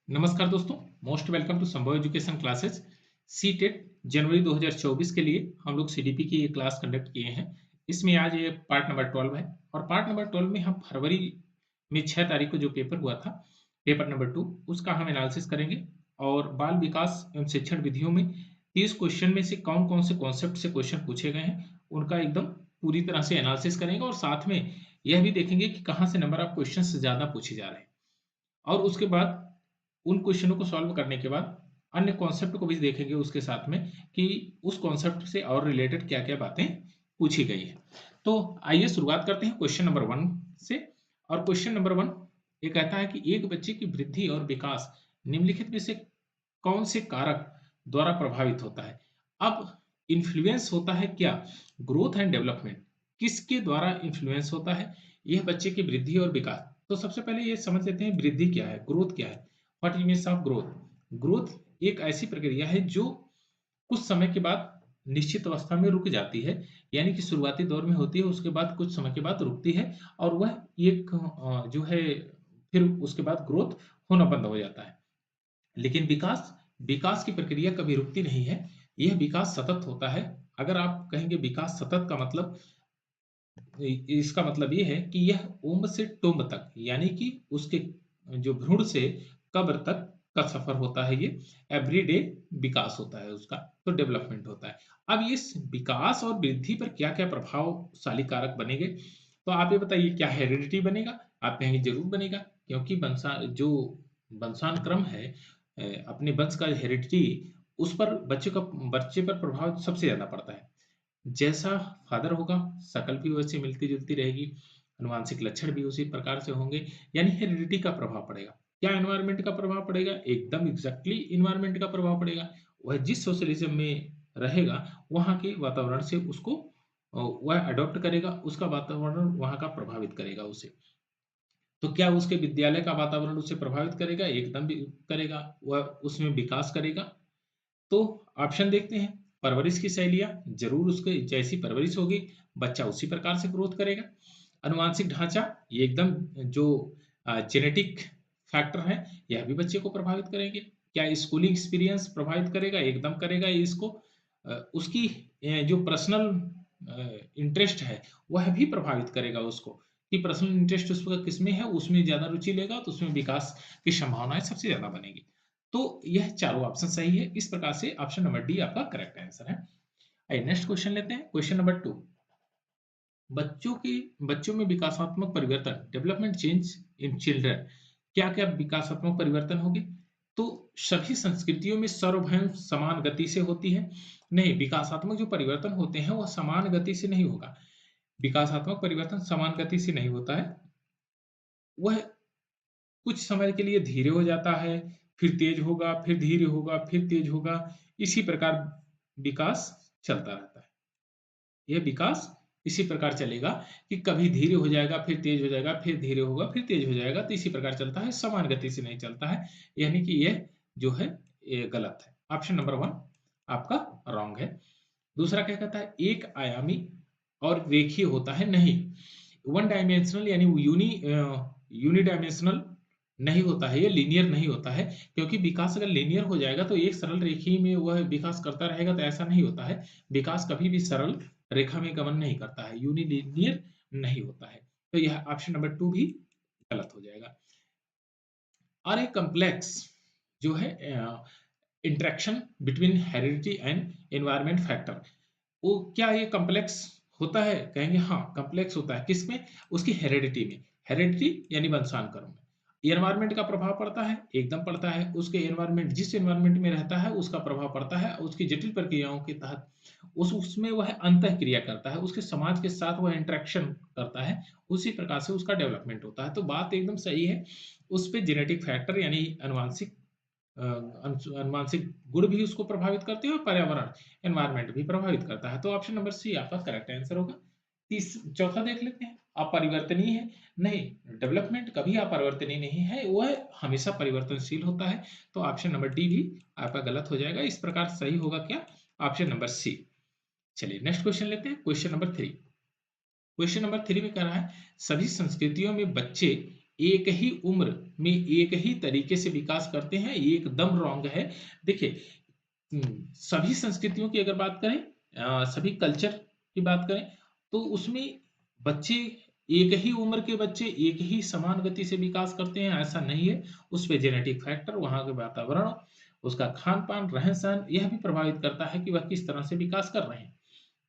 नमस्कार दोस्तों, most welcome to संभव एजुकेशन क्लासेस। सीटेट जनवरी 2024 के लिए हम लोग सीडीपी की ये क्लास कंडक्ट किए हैं। इसमें आज ये पार्ट नंबर 12 है और पार्ट नंबर 12 में हम फरवरी में 6 तारीख को जो पेपर हुआ था, पेपर नंबर 2, उसका हम एनालिसिस करेंगे और बाल विकास एवं शिक्षण विधियों में 30 क्वेश्चन में से कौन-कौन से कॉन्सेप्ट से क्वेश्चन पूछे गए हैं, उनका एकदम पूरी तरह से एनालिसिस करेंगे और साथ में यह भी देखेंगे कि कहाँ से नंबर ऑफ क्वेश्चन ज़्यादा पूछे जा रहे हैं। और उसके बाद उन क्वेश्चनों को सॉल्व करने के बाद अन्य कॉन्सेप्ट को भी देखेंगे उसके साथ में कि उस कॉन्सेप्ट से और रिलेटेड क्या-क्या बातें पूछी गई हैं। तो आइए शुरुआत करते हैं क्वेश्चन नंबर 1 से। और क्वेश्चन नंबर 1 ये कहता है कि एक बच्चे की वृद्धि और विकास निम्नलिखित में से कौन से कारक द्वारा प्रभावित होता है? अब इन्फ्लुएंस होता है क्या? ग्रोथ एंड डेवलपमेंट किसके द्वारा इन्फ्लुएंस होता है? यह बच्चे की वृद्धि और विकास। तो सबसे पहले ये समझ लेते हैं वृद्धि क्या है, ग्रोथ क्या है? What is means of growth? Growth एक ऐसी प्रक्रिया है जो कुछ समय के बाद निश्चित अवस्था में रुक जाती है, यानी कि शुरुआती दौर में होती है, उसके बाद कुछ समय के बाद रुकती है और वह एक जो है फिर उसके बाद ग्रोथ होना बंद हो जाता है। लेकिन विकास विकास की प्रक्रिया कभी रुकती नहीं है, यह विकास सतत होता है। अगर आप कहेंगे विकास सतत का मतलब इसका मतलब ये है कि यह उम्ब से टुम्ब तक, यानी कि उसके जो भ्रूण से कब्र तक का सफर होता है। ये एवरीडे विकास होता है उसका, तो डेवलपमेंट होता है। अब इस विकास और वृद्धि पर क्या-क्या प्रभावशाली कारक बनेंगे? तो आप ये बताइए, क्या हेरिडिटी बनेगा? आप कहेंगे जरूर बनेगा, क्योंकि वंशानुक्रम है, अपने वंश का हेरिडिटी, उस पर बच्चे पर प्रभाव सबसे ज्यादा पड़ता है। जैसा फादर होगा, शकल भी वैसे मिलती-जुलती रहेगी, आनुवांशिक लक्षण भी उसी प्रकार से होंगे, यानी हेरिडिटी का प्रभाव पड़ेगा। क्या एनवायरनमेंट का प्रभाव पड़ेगा? एकदम एग्ज़ैक्टली एनवायरनमेंट का प्रभाव पड़ेगा। वह जिस सोशलिज़्म में रहेगा, वहाँ के वातावरण से उसको वह अडॉप्ट करेगा, उसका वातावरण वहाँ का प्रभावित करेगा उसे। तो क्या उसके विद्यालय का वातावरण उसे प्रभावित करेगा? एकदम भी करेगा, वह उसमें विकास करेगा। तो ऑप्शन देखते हैं। परवरिश की शैलियाँ, ज़रूर उसके जैसी परवरिश होगी, बच्चा उसी प्रकार से ग्रोथ करेगा। आनुवांशिक ढाँचा, ये एकदम जो जेनेटिक फैक्टर हैं, यह भी बच्चे को प्रभावित करेंगे। क्या स्कूलिंग एक्सपीरियंस प्रभावित करेगा? एकदम करेगा ये इसको। उसकी जो पर्सनल इंटरेस्ट है, वह भी प्रभावित करेगा उसको, कि पर्सनल इंटरेस्ट उसका किसमें है, उसमें ज़्यादा रुचि लेगा, तो उसमें विकास की संभावनाएँ सबसे ज़्यादा बनेगी। तो यह चारों ऑप्शन सही है। इस प्रकार से ऑप्शन नंबर डी आपका करेक्ट आंसर है। आइए नेक्स्ट क्वेश्चन लेते हैं। क्वेश्चन नंबर 2, बच्चों में विकासात्मक परिवर्तन, डेवलपमेंट चेंज इन चिल्ड्रन, क्या-क्या विकासात्मक परिवर्तन होंगे? तो सभी संस्कृतियों में सर्वभौम समान गति से होती है? नहीं, विकासात्मक जो परिवर्तन होते हैं वह समान गति से नहीं होगा। विकासात्मक परिवर्तन समान गति से नहीं होता है। वह कुछ समय के लिए धीरे हो जाता है, फिर तेज होगा, फिर धीरे होगा, फिर तेज होगा। इसी प्रकार विकास चलता रहता है। यह विकास इसी प्रकार चलेगा कि कभी धीरे हो जाएगा, फिर तेज हो जाएगा, फिर धीरे होगा, फिर तेज हो जाएगा, तो इसी प्रकार चलता है, समान गति से नहीं चलता है। यानी कि यह जो है ये गलत है। ऑप्शन नंबर 1 आपका रॉन्ग है। दूसरा क्या कहता है? एक आयामी और रेखीय होता है? नहीं। वन डायमेंशनल यानी यूनिडायमेंशनल नहीं होता है, ये लीनियर नहीं होता है, क्योंकि विकास अगर लीनियर हो जाएगा तो एक सरल रेखी में वह विकास करता रहेगा, तो ऐसा नहीं होता है। विकास कभी भी सरल रेखा में गमन नहीं करता है, यूनिलीनियर नहीं होता है। तो यह ऑप्शन नंबर 2 भी गलत हो जाएगा। और एक कॉम्प्लेक्स जो है interaction between heredity and environment factor, वो क्या ये कॉम्प्लेक्स होता है? कहेंगे हाँ, कॉम्प्लेक्स होता है। किसमें? उसकी हेरिडिटी में। हेरिडिटी यानी वंशानुक्रम में। एनवायरनमेंट का प्रभाव पड़ता है? एकदम पड़ता है। उसके एनवायरनमेंट, जिस एनवायरनमेंट में रहता है उसका प्रभाव पड़ता है। उसकी जटिल प्रक्रियाओं के तहत उसमें वह अंतःक्रिया करता है, उसके समाज के साथ वह इंटरेक्शन करता है, उसी प्रकार से उसका डेवलपमेंट होता है। तो बात एकदम सही है। उस पे जेनेटिक फैक्टर यानी अनुवांशिक गुण भी उसको प्रभावित करते हैं और पर्यावरण, एनवायरनमेंट भी प्रभावित करता है। तो ऑप्शन नंबर सी आपका करेक्ट आंसर होगा। चौथा देख लेते हैं। अपरिवर्तनीय है? नहीं, डेवलपमेंट कभी अपरिवर्तनीय नहीं है, वह हमेशा परिवर्तनशील होता है। तो ऑप्शन नंबर डी भी आपका गलत हो जाएगा। इस प्रकार सही होगा क्या? Option number C. चलिए नेक्स्ट क्वेश्चन लेते हैं। क्वेश्चन नंबर 3 में कह रहा है, सभी संस्कृतियों में बच्चे एक ही उम्र में एक ही तरीके से विकास करते हैं, ये एकदम रॉन्ग है। देखिए, सभी संस्कृतियों की अगर बात करें, सभी कल्चर की बात करें, तो उसमें बच्चे, एक ही उम्र के बच्चे एक ही समान गति से विकास करते हैं, ऐसा नहीं है। उस पे जेनेटिक फैक्टर, वहाँ के वातावरण, उसका खान-पान, रहन-सहन, यह भी प्रभावित करता है कि वह किस तरह से विकास कर रहे हैं।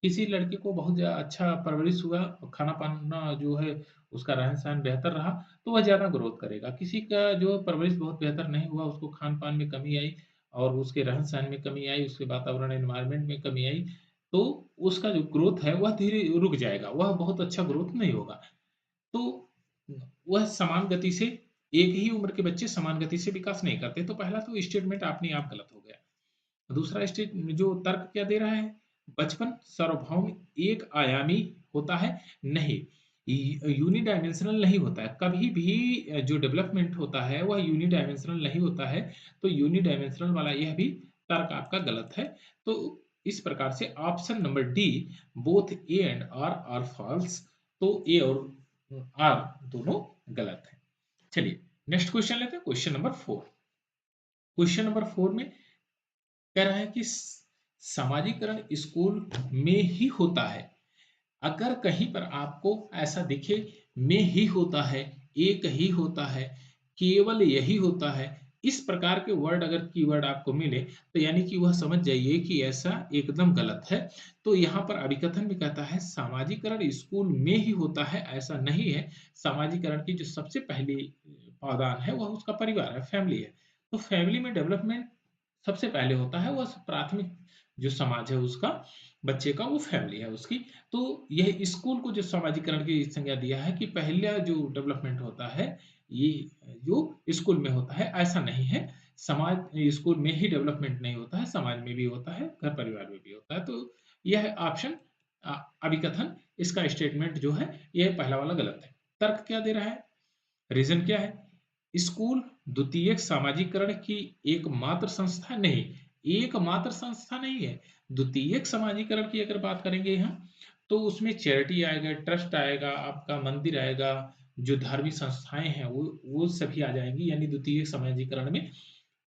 किसी लड़के को बहुत अच्छा परवरिश हुआ, खाना-पाना जो है उसका रहन-सहन बेहतर रहा, तो वह ज़्यादा ग्रोथ करेगा। किसी का जो परवरिश बहुत बेहतर नहीं हुआ, उसको खान-पान में कमी आई और उसके रहन-सहन में कमी आई, उसके वातावरण एनवायरनमेंट में कमी आई, तो उसका जो ग्रोथ है वह धीरे रुक जाएगा, वह बहुत अच्छा ग्रोथ नहीं होगा। तो वह समान गति से, एक ही उम्र के बच्चे समान गति से विकास नहीं करते। तो पहला तो स्टेटमेंट अपने आप गलत हो गया। दूसरा स्टेट जो तर्क क्या दे रहा है, बचपन सार्वभौम एक आयामी होता है, नहीं, यूनिडायमेंशनल नहीं होता है। कभी भी जो डेवलपमेंट होता है वह यूनिडायमेंशनल नहीं होता है। तो यूनिडायमेंशनल वाला यह भी तर्क आपका गलत है। तो इस प्रकार से option number D, both A and R are false. तो ए और आर दोनों गलत है। चलिए नेक्स्ट क्वेश्चन लेते हैं, क्वेश्चन नंबर 4। क्वेश्चन नंबर 4 में कह रहा है कि समाजीकरण स्कूल में ही होता है। अगर कहीं पर आपको ऐसा दिखे में ही होता है, एक ही होता है, केवल यही होता है, इस प्रकार के वर्ड अगर कीवर्ड आपको मिले, तो यानी कि वह समझ जाइए कि ऐसा एकदम गलत है। तो यहाँ पर अभिकथन में कहता है सामाजिकरण स्कूल में ही होता है, ऐसा नहीं है। सामाजिकरण की जो सबसे पहली पावदान है वह उसका परिवार है, फैमिली है। तो फैमिली में डेवलपमेंट सबसे पहले होता है, वह प्राथमिक जो समाज है उसका, बच्चे का, वो फैमिली है उसकी। तो यह स्कूल को जो समाजीकरण की संज्ञा दिया है कि पहला जो डेवलपमेंट होता है ये जो स्कूल में होता है, ऐसा नहीं है। समाज, स्कूल में ही डेवलपमेंट नहीं होता है, समाज में भी होता है, घर परिवार में भी होता है। तो यह ऑप्शन अभिकथन, इसका स्टेटमेंट जो है यह पहला वाला गलत है। तर्क क्या दे रहा है, रीजन क्या है, स्कूल द्वितीयक सामाजिकरण की एकमात्र संस्था नहीं, एकमात्र संस्था नहीं है। द्वितीयक सामाजिकरण की अगर बात करेंगे हम, तो उसमें चैरिटी आएगा, ट्रस्ट आएगा, आपका मंदिर आएगा, जो धार्मिक संस्थाएं हैं वो सभी आ जाएंगी, यानी द्वितीयक सामाजिकरण में।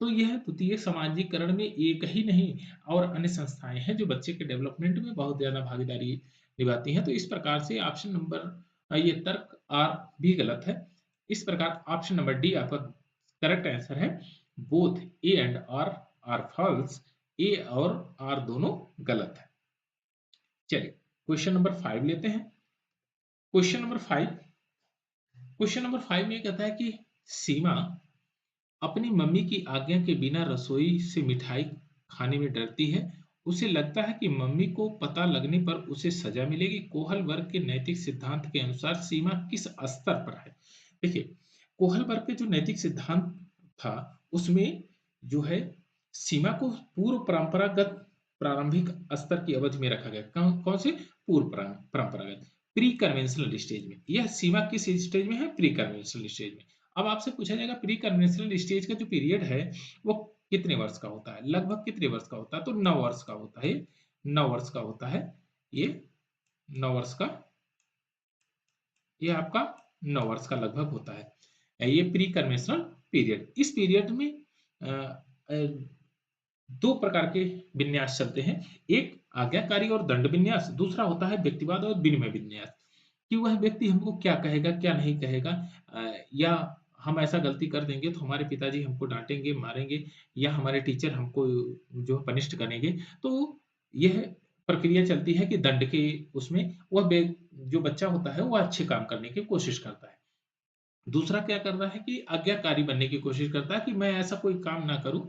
तो यह द्वितीय सामाजिकरण में एक ही नहीं और अन्य संस्थाएं हैं जो बच्चे के डेवलपमेंट में बहुत ज्यादा भागीदारी निभाती हैं। तो इस प्रकार से ऑप्शन नंबर, ये तर्क आर भी गलत है। इस प्रकार ऑप्शन नंबर डी आपका करेक्ट आंसर है। Both A and R are false, A और आर दोनों गलत है। चलिए क्वेश्चन नंबर 5 लेते हैं। क्वेश्चन नंबर 5, क्वेश्चन नंबर 5 में कहता है कि सीमा अपनी मम्मी की आज्ञा के बिना रसोई से मिठाई खाने में डरती है। उसे लगता है कि मम्मी को पता लगने पर उसे सजा मिलेगी। कोहल वर्ग के नैतिक सिद्धांत के अनुसार सीमा किस स्तर पर है। देखिए, कोहल वर्ग के जो नैतिक सिद्धांत था उसमें जो है सीमा को पूर्व परंपरागत प्रारंभिक स्तर की अवधि में रखा गया। कौन से पूर्व परंपरागत, प्री कन्वेंशनल स्टेज में। यह सीमा किस स्टेज में है, प्री कन्वेंशनल स्टेज में। अब आपसे पूछा जाएगा प्री कन्वेंशनल स्टेज का जो पीरियड है वो कितने वर्ष का होता है, लगभग कितने वर्ष का होता है, तो 9 वर्ष का होता है। 9 वर्ष का होता है ये, 9 वर्ष का, ये आपका 9 वर्ष का लगभग होता है ये प्री कन्वेंशनल पीरियड। इस पीरियड में अ, अ, दो प्रकार के विन्यास चलते हैं, एक आज्ञाकारी और दंड विन्यास, दूसरा होता है व्यक्तिवाद और विनिमय विन्यास, कि वह व्यक्ति हमको क्या कहेगा क्या नहीं कहेगा, या हम ऐसा गलती कर देंगे तो हमारे पिताजी हमको डांटेंगे, मारेंगे, या हमारे टीचर हमको जो पनिष्ड करेंगे। तो यह प्रक्रिया चलती है कि दंड के उसमें वह जो बच्चा होता है वो अच्छे काम करने की कोशिश करता है। दूसरा क्या करता है कि आज्ञाकारी बनने की कोशिश करता है कि मैं ऐसा कोई काम ना करूं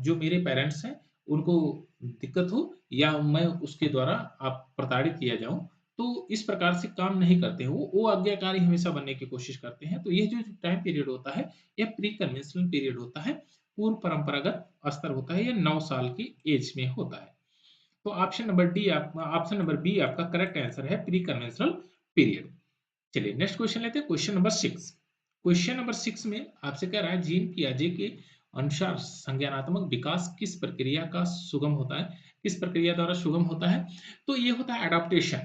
जो मेरे पेरेंट्स हैं उनको दिक्कत हो, या मैं उसके द्वारा आप प्रताड़ित किया जाऊं। तो इस प्रकार से काम नहीं करते हैं, वो आज्ञाकारी हमेशा बनने की कोशिश करते हैं। तो ये जो टाइम पीरियड होता है यह प्री कन्वेंशनल पीरियड होता है, पूर्व परंपरागत स्तर होता है, यह 9 साल की एज में होता है। तो ऑप्शन नंबर डी, आप ऑप्शन नंबर बी आपका करेक्ट आंसर है, प्री कन्वेंशनल पीरियड। चलिए नेक्स्ट क्वेश्चन लेते हैं, क्वेश्चन नंबर 6। क्वेश्चन नंबर 6 में आपसे कह रहा है जीन पियाजे के अनुसार संज्ञानात्मक विकास किस प्रक्रिया का सुगम होता है, किस प्रक्रिया द्वारा सुगम होता है। तो ये होता है अडॉप्टेशन,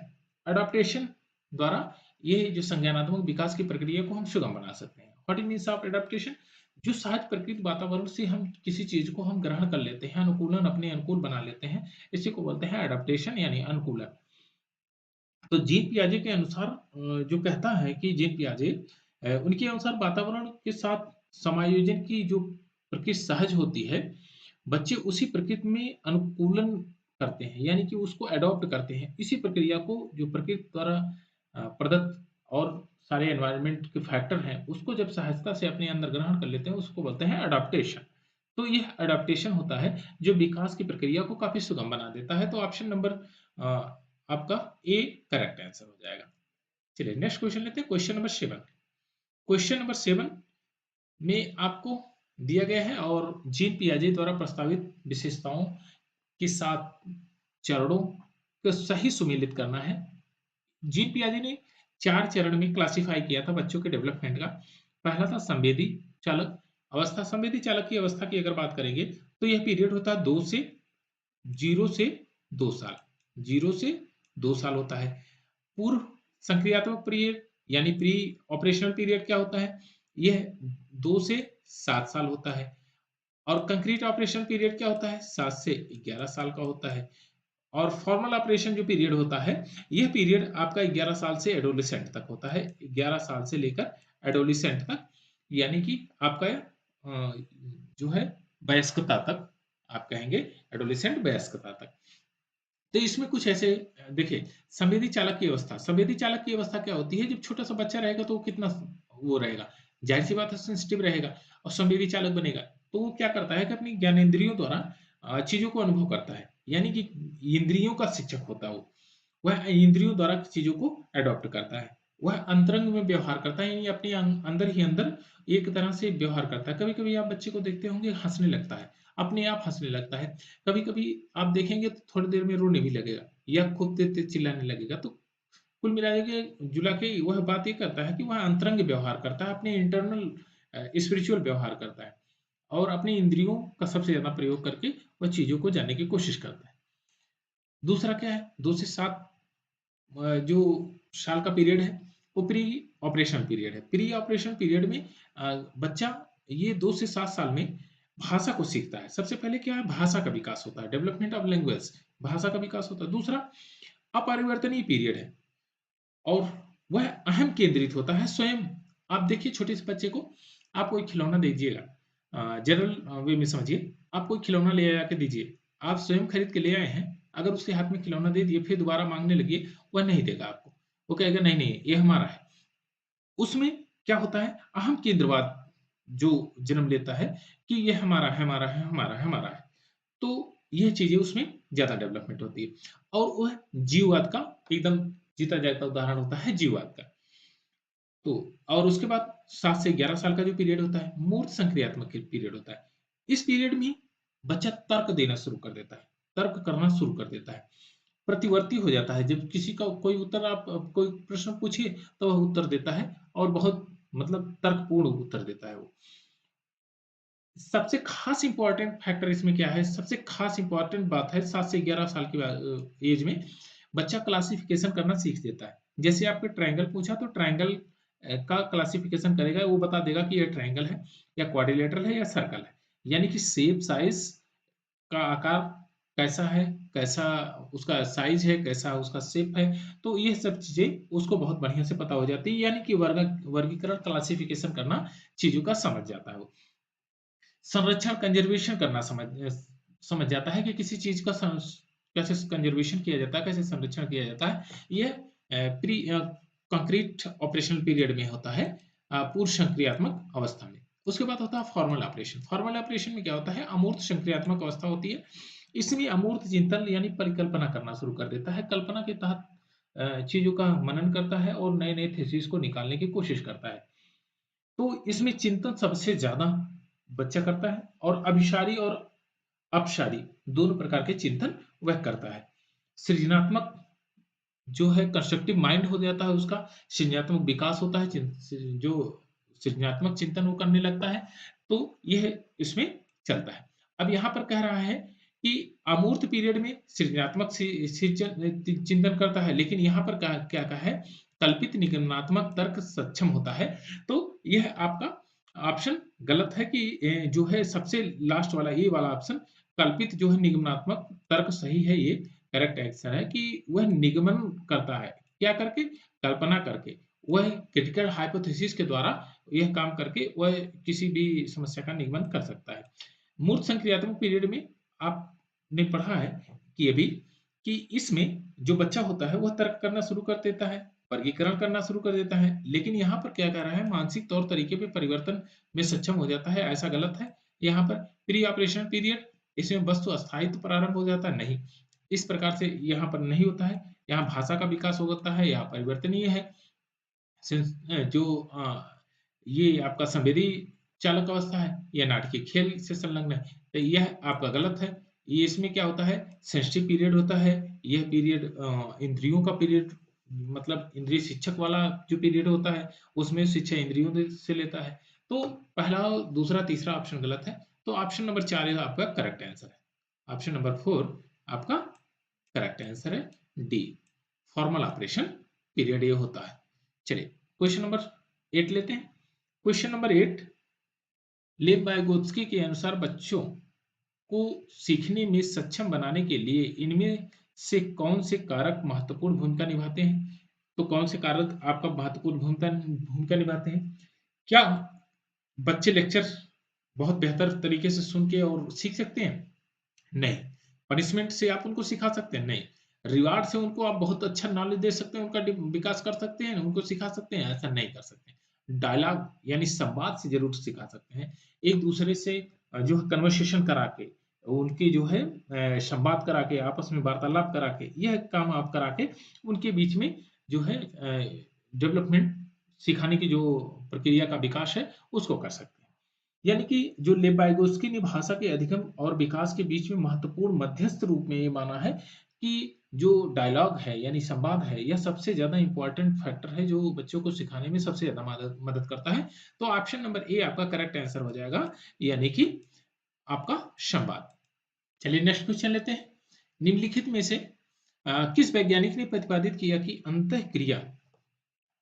अडॉप्टेशन द्वारा ये जो संज्ञानात्मक विकास की प्रक्रिया को हम सुगम बना सकते हैं। What it means of adaptation? जो सहज प्रकृति वातावरण से हम किसी चीज को हम ग्रहण कर लेते हैं, अनुकूलन अपने अनुकूल बना लेते हैं, इसी को बोलते हैं एडेप्टेशन यानी अनुकूलन। तो जीन पियाजे के अनुसार जो कहता है कि जीन पियाजे उनके अनुसार वातावरण के साथ समायोजन की जो प्रक्रिया सहज होती है, बच्चे उसी प्रकृति में अनुकूलन करते हैं, यानी कि उसको एडॉप्ट करते हैं। इसी प्रक्रिया को जो प्रकृति द्वारा प्रदत्त और सारे एनवायरनमेंट के फैक्टर हैं, उसको जब सहजता से अपने अंदर ग्रहण कर लेते हैं, उसको बोलते हैं अडॉप्टेशन। तो यह अडॉप्टेशन होता है जो विकास की प्रक्रिया को काफी सुगम बना देता है। तो ऑप्शन नंबर आपका ए करेक्ट आंसर हो जाएगा। चलिए नेक्स्ट क्वेश्चन लेते हैं, क्वेश्चन नंबर 7। क्वेश्चन नंबर 7 में आपको दिया गया है और जीन पियाजे द्वारा प्रस्तावित विशेषताओं के साथ चरणों को सही सुमेलित करना है। जीन पियाजे ने 4 चरण में क्लासिफाई किया था बच्चों के डेवलपमेंट का। पहला था संवेदी चालक अवस्था। संवेदी चालक की अवस्था की अगर बात करेंगे तो यह पीरियड होता है 0 से 2 साल। 0 से 2 साल होता है। पूर्व संक्रियात्मक पीरियड यानी प्री ऑपरेशनल पीरियड क्या होता है? यह 2 से 7 साल होता है। और कंक्रीट ऑपरेशन पीरियड क्या होता है? 7 से 11 साल का होता है। और फॉर्मल ऑपरेशन जो पीरियड होता है, यह पीरियड आपका 11 साल से एडोलेसेंट तक होता है। 11 साल से लेकर एडोलेसेंट तक, यानी कि आपका जो है वयस्कता तक, आप कहेंगे एडोलेसेंट वयस्कता तक। तो इसमें कुछ ऐसे देखिए, संवेदी चालक की अवस्था। संवेदी चालक की अवस्था क्या होती है? जब छोटा सा बच्चा रहेगा तो वो कितना वो रहेगा, जाहिर सी बात है सेंसिटिव रहेगा और संवेदी चालक बनेगा। तो वो क्या करता है कि अपनी ज्ञानेंद्रियों द्वारा चीजों को अनुभव करता है, यानी कि इंद्रियों का शिक्षक होता है वो। वह इंद्रियों द्वारा चीजों को अडॉप्ट करता है। वह अंतरंग में व्यवहार करता है, यानी अपने अंदर ही अंदर एक तरह से व्यवहार करता है। कभी कभी आप बच्चे को देखते होंगे हंसने लगता है, अपने आप हंसने लगता है। कभी कभी आप देखेंगे तो थोड़ी देर में रोने भी लगेगा या खूब तेज तेज चिल्लाने लगेगा। तो कुल मिला के जुला के वह बात ये करता है कि वह अंतरंग व्यवहार करता है, अपने इंटरनल स्पिरिचुअल व्यवहार करता है और अपनी इंद्रियों का सबसे ज्यादा प्रयोग करके वह चीजों को जानने की कोशिश करता है। दूसरा क्या है? 2 से 7 जो साल का पीरियड है वो प्री ऑपरेशन पीरियड है। प्री ऑपरेशन पीरियड में बच्चा ये 2 से 7 साल में भाषा को सीखता है। सबसे पहले क्या है? भाषा का विकास होता है, डेवलपमेंट ऑफ लैंग्वेज, भाषा का विकास होता है। दूसरा अपरिवर्तनीय पीरियड है और वह अहम केंद्रित होता है स्वयं। आप देखिए छोटे से बच्चे को आप कोई खिलौना दीजिएगा, जनरल वे में समझिए, आप कोई खिलौना ले आके दीजिए, आप स्वयं खरीद के ले आए हैं, अगर उसके हाथ में खिलौना दे दिए फिर दोबारा मांगने लगिए, वह नहीं देगा आपको। वो कहेगा नहीं नहीं ये हमारा है। उसमें क्या होता है? अहम केंद्रवाद जो जन्म लेता है कि ये हमारा है, हमारा है, हमारा है, हमारा है। तो यह चीजें उसमें ज्यादा डेवलपमेंट होती है। और वह जीववाद का एकदम जीता जागता उदाहरण होता है जीववाद का। तो और उसके बाद 7 से 11 साल का जो पीरियड होता है मूर्त संक्रियात्मक पीरियड होता है। इस पीरियड में बच्चा तर्क देना शुरू कर देता है, तर्क करना शुरू कर देता है, प्रतिवर्ती हो जाता है। जब किसी का कोई उत्तर आप कोई प्रश्न पूछिए तो वह उत्तर देता है और बहुत मतलब तर्कपूर्ण उत्तर देता है वो। सबसे खास इंपॉर्टेंट फैक्टर इसमें क्या है? सबसे खास इंपॉर्टेंट बात है 7 से 11 साल की एज में बच्चा क्लासिफिकेशन करना सीख देता है। जैसे आपने ट्रायंगल पूछा तो ट्रायंगल का क्लासिफिकेशन करेगा, वो बता देगा कि ये ट्रायंगल है या क्वाड्रिलेटरल है या सर्कल है, यानी कि शेप साइज का आकार कैसा है, कैसा उसका साइज है, कैसा उसका शेप है। तो ये सब चीजें उसको बहुत बढ़िया से पता हो जाती है, यानी कि वर्गीकरण क्लासिफिकेशन करना चीजों का समझ जाता है वो। संरक्षण कंजर्वेशन करना समझ जाता है कि किसी चीज का कैसे कंजर्वेशन किया जाता है, कैसे संरक्षण किया जाता है। ये प्री कंक्रीट ऑपरेशनल पीरियड में होता है, पूर्व संक्रियात्मक अवस्था में। उसके बाद होता है फॉर्मल ऑपरेशन। फॉर्मल ऑपरेशन में क्या होता है? अमूर्त संक्रियात्मक अवस्था होती है। इसमें अमूर्त चिंतन यानी परिकल्पना करना शुरू कर देता है, कल्पना के तहत चीजों का मनन करता है और नए नए थीसिस को निकालने की कोशिश करता है। तो इसमें चिंतन सबसे ज्यादा बच्चा करता है और अभिसारी और अपसारी दोनों प्रकार के चिंतन वह करता है। सृजनात्मक जो है कंस्ट्रक्टिव माइंड हो जाता है, उसका सृजनात्मक विकास होता है, जो सृजनात्मक चिंतन वो करने लगता है। तो यह इसमें चलता है। अब यहाँ पर कह रहा है कि अमूर्त पीरियड में सृजनात्मक चिंतन करता है, लेकिन यहाँ पर क्या क्या है? कल्पित निगमनात्मक तर्क सक्षम होता है। तो यह आपका ऑप्शन गलत है कि जो है सबसे लास्ट वाला ए वाला ऑप्शन कल्पित जो है निगमनात्मक तर्क सही है, ये करेक्ट आंसर है कि वह निगमन करता है। क्या करके? कल्पना करके। वह क्रिटिकल हाइपोथेसिस के द्वारा यह काम करके वह किसी भी समस्या का निगमन कर सकता है। मूर्त संक्रियात्मक पीरियड में आपने पढ़ा है कि अभी कि इसमें जो बच्चा होता है वह तर्क करना शुरू कर देता है, वर्गीकरण करना शुरू कर देता है, लेकिन यहाँ पर क्या कर रहा है, मानसिक तौर तरीके पे परिवर्तन में सक्षम हो जाता है। ऐसा गलत है। यहाँ पर प्री ऑपरेशन पीरियड, इसमें वस्तु अस्थायित्व प्रारंभ हो जाता है, नहीं, इस प्रकार से यहाँ पर नहीं होता है। यहाँ भाषा का विकास होता है, यहाँ परिवर्तनीय है। जो ये आपका संवेदी चालक अवस्था है, यह नाटकीय खेल से संलग्न है, तो यह आपका गलत है। ये इसमें क्या होता है, सेंसिटिव पीरियड होता है। यह पीरियड इंद्रियों का पीरियड, मतलब इंद्रिय शिक्षक वाला जो पीरियड होता है, उसमें शिक्षा इंद्रियों से लेता है। तो पहला, दूसरा, तीसरा ऑप्शन गलत है। तो ऑप्शन नंबर 4 आपका करेक्ट आंसर है। ऑप्शन नंबर 4 आपका करेक्ट आंसर है, डी, फॉर्मल ऑपरेशन पीरियड ये होता है। चलिए क्वेश्चन नंबर 8 लेते हैं। क्वेश्चन नंबर 8, लेव वाइगोत्स्की के अनुसार बच्चों को सीखने में सक्षम बनाने के लिए इनमें से कौन से कारक महत्वपूर्ण भूमिका निभाते हैं? तो कौन से कारक आपका महत्वपूर्ण भूमिका निभाते हैं? क्या बच्चे लेक्चर बहुत बेहतर तरीके से सुन के और सीख सकते हैं? नहीं। पनिशमेंट से आप उनको सिखा सकते हैं? नहीं। रिवार्ड से उनको आप बहुत अच्छा नॉलेज दे सकते हैं, उनका विकास कर सकते हैं, उनको सिखा सकते हैं? ऐसा नहीं कर सकते। डायलॉग यानी संवाद से जरूर सिखा सकते हैं। एक दूसरे से जो है कन्वर्सेशन करा के, उनकी जो है संवाद करा के, आपस में वार्तालाप करा के, यह काम आप करा के उनके बीच में जो है डेवलपमेंट, सिखाने की जो प्रक्रिया का विकास है, उसको कर सकते हैं। यानी कि जो लेव वाइगोत्स्की ने भाषा के अधिगम और विकास के बीच में महत्वपूर्ण मध्यस्थ रूप में ये माना है कि जो डायलॉग है यानी संवाद है, यह सबसे ज्यादा इंपॉर्टेंट फैक्टर है जो बच्चों को सिखाने में सबसे ज्यादा मदद करता है। तो ऑप्शन नंबर ए आपका करेक्ट आंसर हो जाएगा, यानी कि आपका संवाद। चलिए नेक्स्ट क्वेश्चन लेते हैं। निम्नलिखित में से किस वैज्ञानिक ने प्रतिपादित किया कि अंतःक्रिया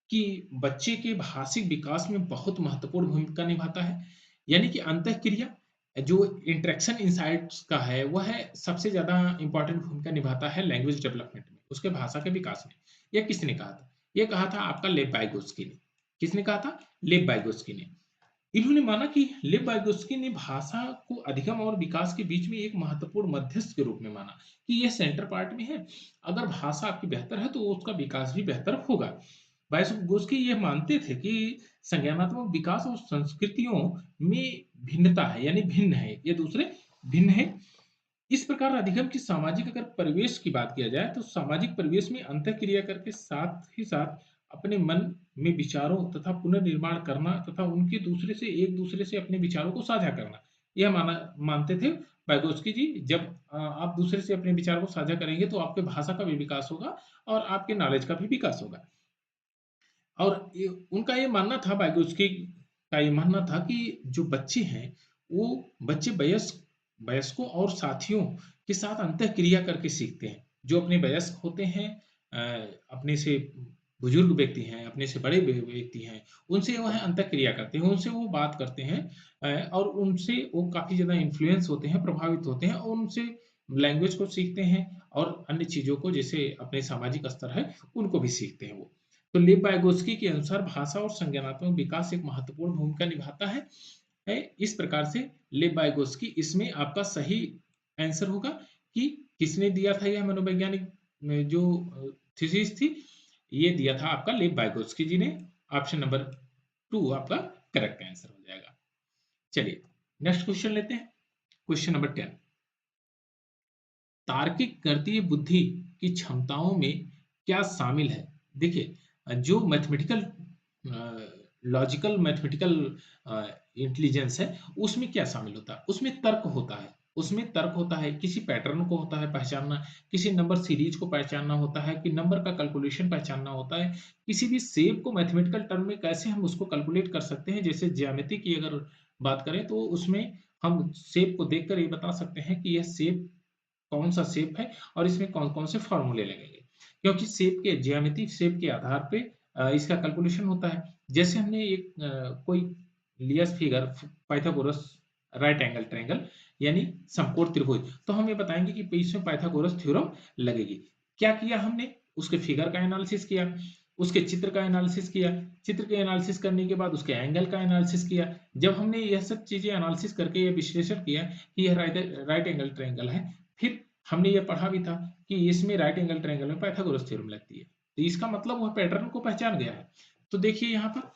कि बच्चे के भाषिक विकास में बहुत महत्वपूर्ण भूमिका निभाता है? यानी कि अंतःक्रिया जो इंटरेक्शन इनसाइट्स का है, वह है सबसे ज्यादा इंपॉर्टेंट भूमिका निभाता है लैंग्वेज डेवलपमेंट में, उसके भाषा के विकास में। यह किसने कहा था? यह कहा था आपका लेव वाइगोत्स्की ने। किसने कहा था? लेव वाइगोत्स्की ने। इन्होंने माना कि लेव वाइगोत्स्की ने भाषा को अधिगम और विकास के बीच में एक महत्वपूर्ण मध्यस्थ के रूप में माना कि यह सेंटर पार्ट में है। अगर भाषा आपकी बेहतर है तो उसका विकास भी बेहतर होगा। वाइगोत्स्की ये मानते थे कि संज्ञानात्मक विकास और संस्कृतियों में भिन्नता है, यानी भिन्न है, ये दूसरे भिन्न है। इस प्रकार अधिगम की सामाजिक अगर परिवेश की बात किया जाए तो सामाजिक परिवेश में अंतःक्रिया करके साथ ही साथ अपने मन में विचारों तथा पुनर्निर्माण करना तथा उनके दूसरे से एक दूसरे से अपने विचारों को साझा करना, यह मानते थे वाइगोत्स्की जी। जब आप दूसरे से अपने विचारों को साझा करेंगे तो आपके भाषा का भी विकास होगा और आपके नॉलेज का भी विकास होगा। और उनका ये मानना था, वाइगोत्स्की का ये मानना था कि जो बच्चे हैं वो बच्चे वयस्कों और साथियों के साथ अंतःक्रिया करके सीखते हैं। जो अपने वयस्क होते हैं, अपने से बुजुर्ग व्यक्ति हैं, अपने से बड़े व्यक्ति हैं, उनसे वह अंतःक्रिया करते हैं, उनसे वो बात करते हैं, और उनसे वो काफी ज्यादा इन्फ्लुएंस होते हैं, प्रभावित होते हैं और उनसे लैंग्वेज को सीखते हैं और अन्य चीजों को, जैसे अपने सामाजिक स्तर है, उनको भी सीखते हैं वो। तो लेव वाइगोत्स्की के अनुसार भाषा और संज्ञानात्मक विकास एक महत्वपूर्ण भूमिका निभाता है। इस प्रकार से लेव वाइगोत्स्की इसमें आपका सही आंसर होगा कि किसने दिया था यह मनोवैज्ञानिक जो थीसिस थी, ये दिया था आपका लेव वाइगोत्स्की जी ने। ऑप्शन नंबर 2 आपका करेक्ट आंसर हो जाएगा। चलिए नेक्स्ट क्वेश्चन लेते हैं। क्वेश्चन नंबर 10, तार्किक गणितीय बुद्धि की क्षमताओं में क्या शामिल है? देखिए, जो मैथमेटिकल लॉजिकल मैथमेटिकल इंटेलिजेंस है, उसमें क्या शामिल होता है? उसमें तर्क होता है, उसमें तर्क होता है, किसी पैटर्न को होता है पहचानना, किसी नंबर सीरीज को पहचानना होता है, कि नंबर का कैलकुलेशन पहचानना होता है, किसी भी शेप को मैथमेटिकल टर्म में कैसे हम उसको कैलकुलेट कर सकते हैं। जैसे ज्यामिति की अगर बात करें तो उसमें हम शेप को देखकर ये बता सकते हैं कि यह शेप कौन सा शेप है और इसमें कौन कौन से फॉर्मूले लगेंगे, क्योंकि शेप के ज्यामिति शेप के आधार पे इसका कैलकुलेशन होता है। जैसे हमने एक कोई लिया figure Pythagoras right angle triangle यानी समकोण त्रिभुज, तो हम ये बताएंगे कि इसमें पाइथागोरस थ्योरम लगेगी। क्या किया हमने, उसके फिगर का एनालिसिस किया, उसके चित्र का एनालिसिस किया, चित्र के एनालिसिस करने के बाद उसके एंगल का एनालिसिस किया। जब हमने यह सब चीजें एनालिसिस करके यह विश्लेषण किया कि यह राइट एंगल ट्रायंगल है, फिर हमने ये पढ़ा भी था कि इसमें राइट एंगल ट्रायंगल में पाइथागोरस थ्योरम लगती है। तो इसका मतलब वह पैटर्न को पहचान गया है। तो देखिए यहाँ पर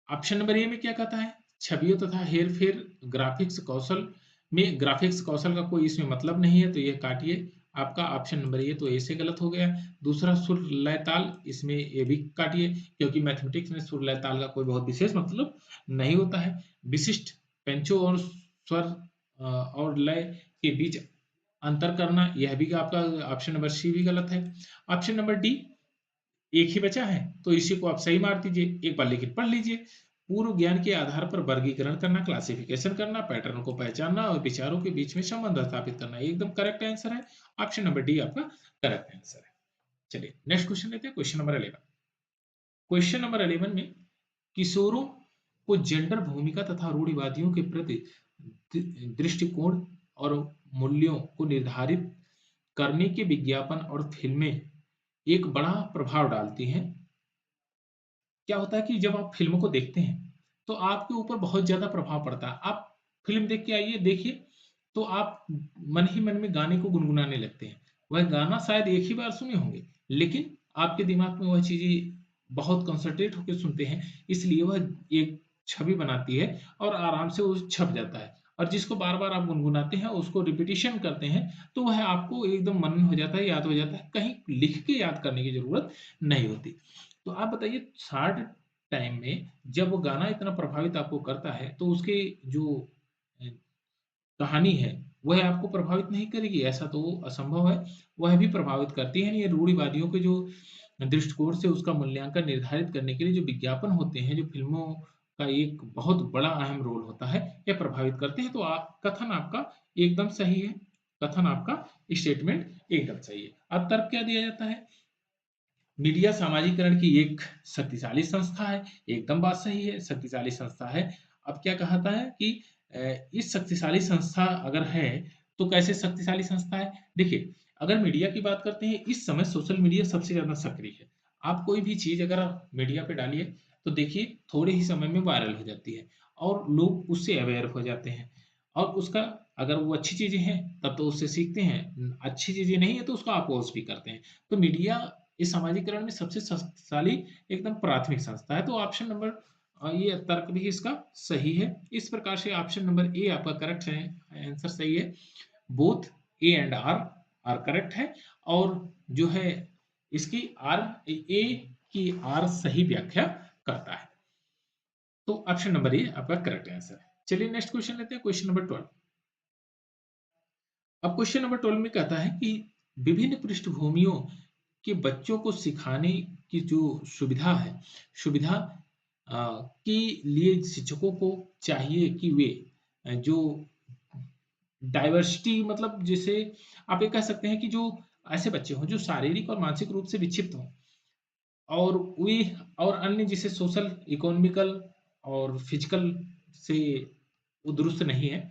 ऑप्शन नंबर ए में क्या कहता है, छवियों तथा हेरफेर ग्राफिक्स कौशल में, ग्राफिक्स कौशल का कोई इसमें मतलब नहीं है, तो ये काटिए। आपका ऑप्शन नंबर ए तो ए से गलत हो गया। दूसरा सुर लय ताल, इसमें ए भी काटिए, क्योंकि मैथमेटिक्स में सुर लय ताल का कोई बहुत विशेष मतलब नहीं होता है। विशिष्ट पेंचो और स्वर और लय के बीच अंतर करना, यह भी आपका ऑप्शन नंबर सी भी गलत है। ऑप्शन नंबर डी एक ही बचा है, तो इसी को आप सही मार दीजिए। एक बार लेकिन पढ़ लीजिए। पूर्व ज्ञान के आधार पर वर्गीकरण करना, क्लासिफिकेशन करना, पैटर्न को पहचानना और विचारों के बीच में संबंध स्थापित करना, एकदम करेक्ट आंसर है। ऑप्शन नंबर डी आपका करेक्ट आंसर है। चलिए नेक्स्ट क्वेश्चन लेते हैं, क्वेश्चन नंबर 11। क्वेश्चन नंबर 11 में किशोरों को जेंडर भूमिका तथा रूढ़िवादियों के प्रति दृष्टिकोण और मूल्यों को निर्धारित करने के विज्ञापन और फिल्में एक बड़ा प्रभाव डालती हैं। क्या होता है कि जब आप फिल्मों को देखते हैं तो आपके ऊपर बहुत ज्यादा प्रभाव पड़ता है। आप फिल्म देख के आइए, देखिए, तो आप मन ही मन में गाने को गुनगुनाने लगते हैं। वह गाना शायद एक ही बार सुने होंगे, लेकिन आपके दिमाग में वह चीजें बहुत कंसंट्रेट होकर सुनते हैं, इसलिए वह एक छवि बनाती है और आराम से वो छप जाता है। और जिसको बार बार आप गुनगुनाते हैं, उसको रिपीटिशन करते हैं, तो वह आपको एकदम मन हो जाता है, याद हो जाता है, कहीं लिख के याद करने की जरूरत नहीं होती। तो आप बताइए शॉर्ट टाइम में जब वो गाना इतना प्रभावित आपको करता है, तो उसके जो अ, कहानी है वह आपको प्रभावित नहीं करेगी, ऐसा तो असंभव है। वह भी प्रभावित करती है। ये रूढ़िवादियों के जो दृष्टिकोण से उसका मूल्यांकन निर्धारित करने के लिए जो विज्ञापन होते हैं, जो फिल्मों का एक बहुत बड़ा अहम रोल होता है, ये प्रभावित करते हैं। तो कथन आपका एकदम सही है। कथन आपका स्टेटमेंट एकदम सही है। अब तर्क क्या दिया जाता है, मीडिया सामाजिकरण की एक शक्तिशाली संस्था है। एकदम बात सही है, शक्तिशाली संस्था है। अब क्या कहता है कि इस शक्तिशाली संस्था अगर है, तो कैसे शक्तिशाली संस्था है। देखिए, अगर मीडिया की बात करते हैं, इस समय सोशल मीडिया सबसे ज्यादा सक्रिय है। आप कोई भी चीज अगर आप मीडिया पे डालिए, तो देखिए थोड़े ही समय में वायरल हो जाती है और लोग उससे अवेयर हो जाते हैं। और उसका अगर वो अच्छी चीजें हैं तब तो उससे सीखते हैं, अच्छी चीजें नहीं है तो उसका अपोज भी करते हैं। तो मीडिया इस सामाजिकरण में सबसे शक्तिशाली एकदम प्राथमिक संस्था है। तो ऑप्शन नंबर ये तर्क भी इसका सही है। इस प्रकार से ऑप्शन नंबर ए आपका करेक्ट है, आंसर सही है। Both A and R are correct है। और जो है इसकी आर, ए की आर सही व्याख्या करता है। तो ऑप्शन नंबर ए आपका करेक्ट आंसर है। चलिए नेक्स्ट क्वेश्चन लेते हैं, क्वेश्चन नंबर 12। अब क्वेश्चन नंबर 12 में कहता है कि विभिन्न पृष्ठभूमियों के बच्चों को सिखाने की जो सुविधा है, सुविधा के लिए शिक्षकों को चाहिए कि वे जो डाइवर्सिटी, मतलब जैसे आप ये कह सकते हैं कि जो ऐसे बच्चे हों जो शारीरिक और मानसिक रूप से विक्षिप्त हों, और वे और अन्य जैसे सोशल, इकोनॉमिकल और फिजिकल से वो दुरुस्त नहीं है,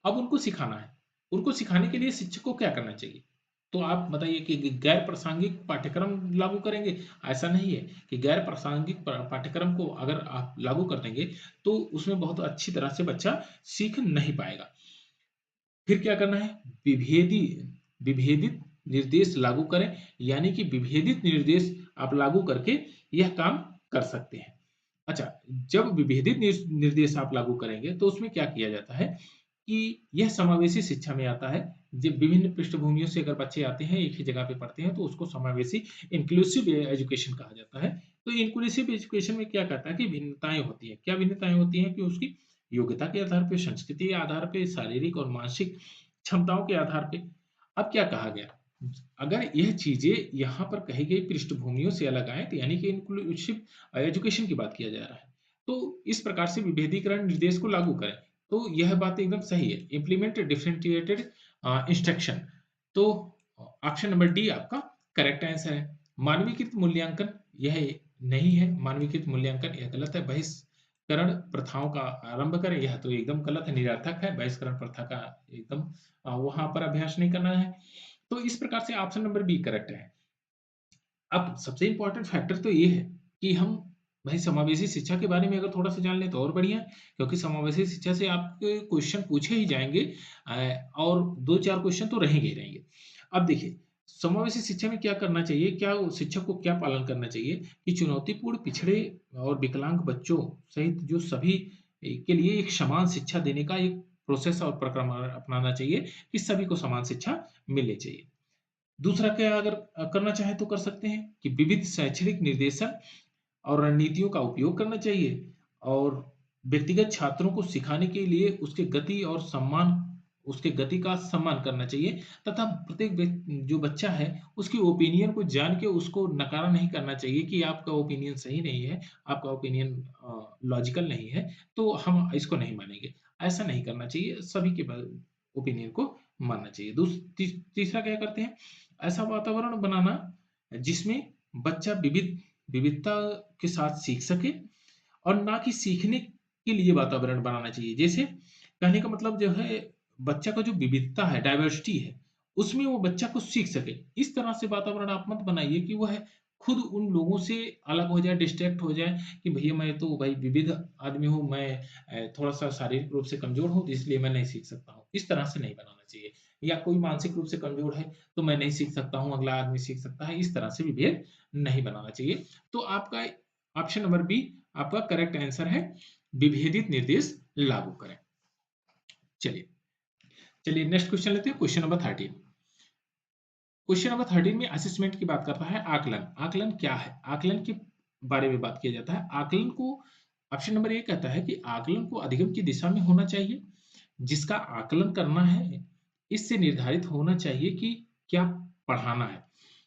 अब उनको सिखाना है। उनको सिखाने के लिए शिक्षक को क्या करना चाहिए। तो आप बताइए कि गैर प्रासंगिक पाठ्यक्रम लागू करेंगे। ऐसा नहीं है कि गैर प्रासंगिक पाठ्यक्रम को अगर आप लागू कर देंगे तो उसमें बहुत अच्छी तरह से बच्चा सीख नहीं पाएगा। फिर क्या करना है, विभेदी विभेदित निर्देश लागू करें, यानी कि विभेदित निर्देश आप लागू करके यह काम कर सकते हैं। अच्छा, जब विभेदित निर्देश आप लागू करेंगे तो उसमें क्या किया जाता है कि यह समावेशी शिक्षा में आता है। जब विभिन्न पृष्ठभूमियों से अगर बच्चे आते हैं, एक ही जगह पे पढ़ते हैं, तो उसको समावेशी इंक्लूसिव एजुकेशन कहा जाता है। तो इंक्लूसिव एजुकेशन में क्या कहता है कि भिन्नताएं होती है। क्या भिन्नताएं होती हैं कि उसकी योग्यता के आधार पे, संस्कृति के आधार पे, शारीरिक और मानसिक क्षमताओं के आधार पे। अब क्या कहा गया, अगर यह चीजें यहाँ पर कही गई पृष्ठभूमियों से अलग आए, तो यानी कि इंक्लूसिव एजुकेशन की बात किया जा रहा है, तो इस प्रकार से विभेदीकरण निर्देश को लागू करें। तो यह बात एकदम सही है, इम्प्लीमेंट डिफरेंशिएटेड इंस्ट्रक्शन। तो ऑप्शन नंबर डी आपका करेक्ट आंसर है। मानवीकृत मूल्यांकन यह नहीं है। मानवीकृत मूल्यांकन यह गलत है। बहिष्करण प्रथाओं का आरंभ करें, यह तो एकदम गलत है, निरर्थक है। बहिष्करण प्रथा का एकदम वहां पर अभ्यास नहीं करना है। तो इस प्रकार से ऑप्शन नंबर बी करेक्ट है। अब सबसे इंपॉर्टेंट फैक्टर तो ये है कि हम भाई समावेशी शिक्षा के बारे में अगर थोड़ा सा जान लें तो और बढ़िया है, क्योंकि समावेशी शिक्षा से आपके क्वेश्चन पूछे ही जाएंगे और 2-4 क्वेश्चन तो रहेंगे ही रहेंगे। अब देखिए, समावेशी शिक्षा में क्या करना चाहिए, क्या शिक्षक को क्या पालन करना चाहिए कि चुनौतीपूर्ण, पिछड़े और विकलांग बच्चों सहित जो सभी के लिए एक समान शिक्षा देने का एक प्रोसेस और प्रक्रम अपनाना चाहिए कि सभी को समान शिक्षा मिलनी चाहिए। दूसरा क्या अगर करना चाहे तो कर सकते हैं कि विविध शैक्षणिक निर्देशन और रणनीतियों का उपयोग करना चाहिए और व्यक्तिगत छात्रों को सिखाने के लिए उसके गति का सम्मान करना चाहिए तथा प्रत्येक जो बच्चा है उसकी ओपिनियन को जान के उसको नकारा नहीं करना चाहिए कि आपका ओपिनियन सही नहीं है, आपका ओपिनियन लॉजिकल नहीं है, तो हम इसको नहीं मानेंगे। ऐसा नहीं करना चाहिए, सभी के ओपिनियन को मानना चाहिए। तीसरा क्या करते हैं, ऐसा वातावरण बनाना जिसमें बच्चा विविधता के साथ सीख सके और ना कि सीखने के लिए वातावरण बनाना चाहिए। जैसे कहने का मतलब जो है, बच्चा का जो विविधता है, डाइवर्सिटी है, उसमें वो बच्चा कुछ सीख सके। इस तरह से वातावरण आप मत बनाइए कि वह खुद उन लोगों से अलग हो जाए, डिस्ट्रैक्ट हो जाए कि भैया मैं तो भाई विविध आदमी हूँ, मैं थोड़ा-सा शारीरिक रूप से कमज़ोर हूँ, तो इसलिए मैं नहीं सीख सकता हूँ। इस तरह से नहीं बनाना चाहिए। या कोई मानसिक रूप से कमज़ोर है, तो मैं नहीं सीख सकता हूँ, अगला आदमी सीख सकता है। इस तरह से विभेद नहीं बनाना चाहिए। तो आपका ऑप्शन नंबर बी आपका करेक्ट आंसर है, विभेदित निर्देश लागू करें। चलिए, चलिए नेक्स्ट क्वेश्चन लेते हैं, क्वेश्चन नंबर 13। क्वेश्चन नंबर 13 में असेसमेंट की बात करता है आकलन। आकलन क्या है? आकलन के बारे में बात किया जाता है। आकलन को ऑप्शन नंबर ए कहता है कि आकलन को अधिगम की दिशा में होना चाहिए। जिसका आकलन करना है, इससे निर्धारित होना चाहिए कि क्या पढ़ाना है।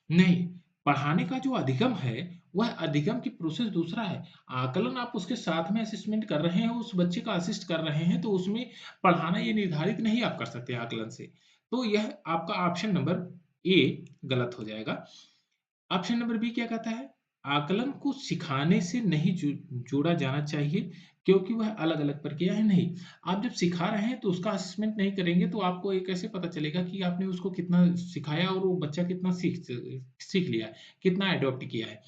नहीं, पढ़ाने का जो अधिगम है, वह अधिगम की प्रोसेस दूसरा है। आकलन आप उसके साथ में असेसमेंट कर रहे हैं, उस बच्चे का असिस्ट कर रहे हैं, तो उसमें पढ़ाना ये निर्धारित नहीं आप कर सकते आकलन से। तो यह आपका ऑप्शन नंबर ए गलत हो जाएगा। ऑप्शन नंबर बी क्या कहता है? आकलन को सिखाने से नहीं जोड़ा जाना चाहिए क्योंकि वह अलग-अलग प्रक्रिया है। नहीं, आप जब सिखा रहे हैं तो उसका असेसमेंट नहीं करेंगे तो आपको ये कैसे पता चलेगा कि आपने उसको कितना सिखाया और वो बच्चा कितना सीख लिया है, कितना अडॉप्ट किया है।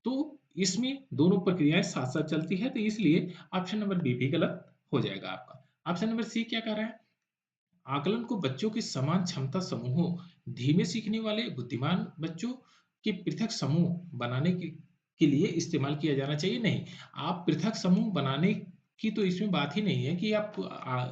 तो इसमें दोनों प्रक्रियाएँ साथ-साथ चलती है, तो इसलिए ऑप्शन नंबर बी भी गलत हो जाएगा आपका। ऑप्शन नंबर सी क्या कह रहा है? आकलन को बच्चों के समान क्षमता समूहों, धीमे सीखने वाले बुद्धिमान बच्चों के पृथक समूह बनाने के लिए इस्तेमाल किया जाना चाहिए। नहीं, आप पृथक समूह बनाने की तो इसमें बात ही नहीं है कि आप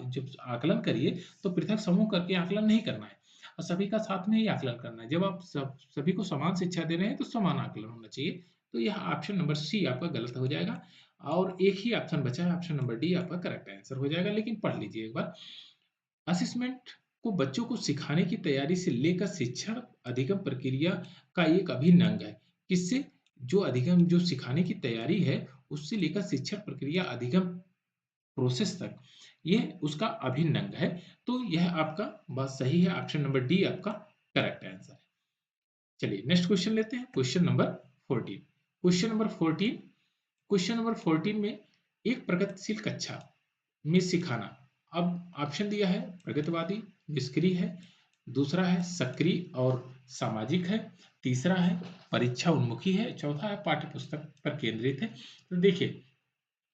जब आकलन करिए तो पृथक समूह करके आकलन नहीं करना है और सभी का साथ में ही आकलन करना है। जब आप सभी को समान शिक्षा दे रहे हैं तो समान आकलन होना चाहिए। तो यह ऑप्शन नंबर सी आपका गलत हो जाएगा और एक ही ऑप्शन बचा है, ऑप्शन नंबर डी आपका करेक्ट आंसर हो जाएगा। लेकिन पढ़ लीजिए एक बार। असेसमेंट को बच्चों को सिखाने की तैयारी से लेकर शिक्षण अधिगम प्रक्रिया का एक अभिन्न अंग है। किससे? जो अधिगम, जो सिखाने की तैयारी है, उससे लेकर शिक्षण प्रक्रिया अधिगम प्रोसेस तक, ये उसका अभिन्न अंग है। तो यह आपका बात सही है, ऑप्शन नंबर डी आपका करेक्ट आंसर है। चलिए नेक्स्ट क्वेश्चन लेते हैं, क्वेश्चन नंबर 14। क्वेश्चन नंबर 14 में एक प्रगतिशील कक्षा में सिखाना। अब ऑप्शन दिया है प्रगतिवादी, निष्क्रिय है, दूसरा है सक्रिय और सामाजिक है, तीसरा है परीक्षा उन्मुखी है, चौथा है पाठ्य पुस्तक पर केंद्रित है। तो देखिए,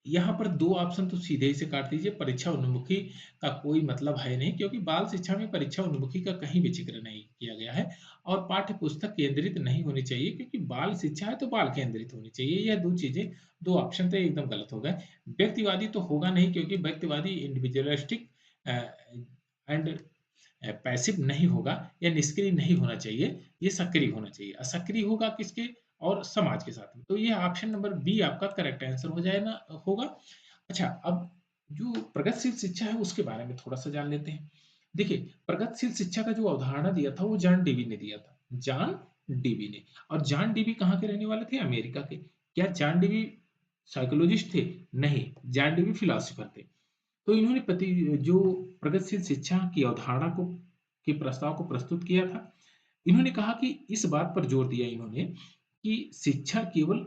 यहाँ पर 2 ऑप्शन तो सीधे ही से काट दीजिए। परीक्षा उन्मुखी का कोई मतलब है नहीं क्योंकि बाल शिक्षा में परीक्षा उन्मुखी का कहीं भी ज़िक्र नहीं किया गया है और पाठ्य पुस्तक केंद्रित नहीं होनी चाहिए क्योंकि बाल शिक्षा है तो बाल केंद्रित होनी चाहिए। यह 2 चीज़ें, 2 ऑप्शन तो एकदम गलत हो गए। व्यक्तिवादी तो होगा नहीं क्योंकि व्यक्तिवादी इंडिविजुअलिस्टिक एंड पैसिव नहीं होगा या निष्क्रिय नहीं होना चाहिए, ये सक्रिय होना चाहिए। असक्रिय होगा किसके? और समाज के साथ में। तो ये ऑप्शन नंबर बी आपका करेक्ट आंसर हो जाए ना होगा। अच्छा, अब जो प्रगतिशील शिक्षा है उसके बारे में थोड़ा-सा जान लेते हैं। देखिए, प्रगतिशील शिक्षा का जो अवधारणा दिया था वो जॉन डीवी ने दिया था। जॉन डीवी ने, और जॉन डीवी कहाँ के रहने वाले थे? अमेरिका के। क्या जॉन डीवी साइकोलॉजिस्ट थे? नहीं, जॉन डीवी फिलॉसफर थे। तो इन्होंने जो प्रगतिशील शिक्षा की अवधारणा को के प्रस्ताव को प्रस्तुत किया था। इन्होंने कहा कि इस बात पर जोर दिया इन्होंने कि शिक्षा केवल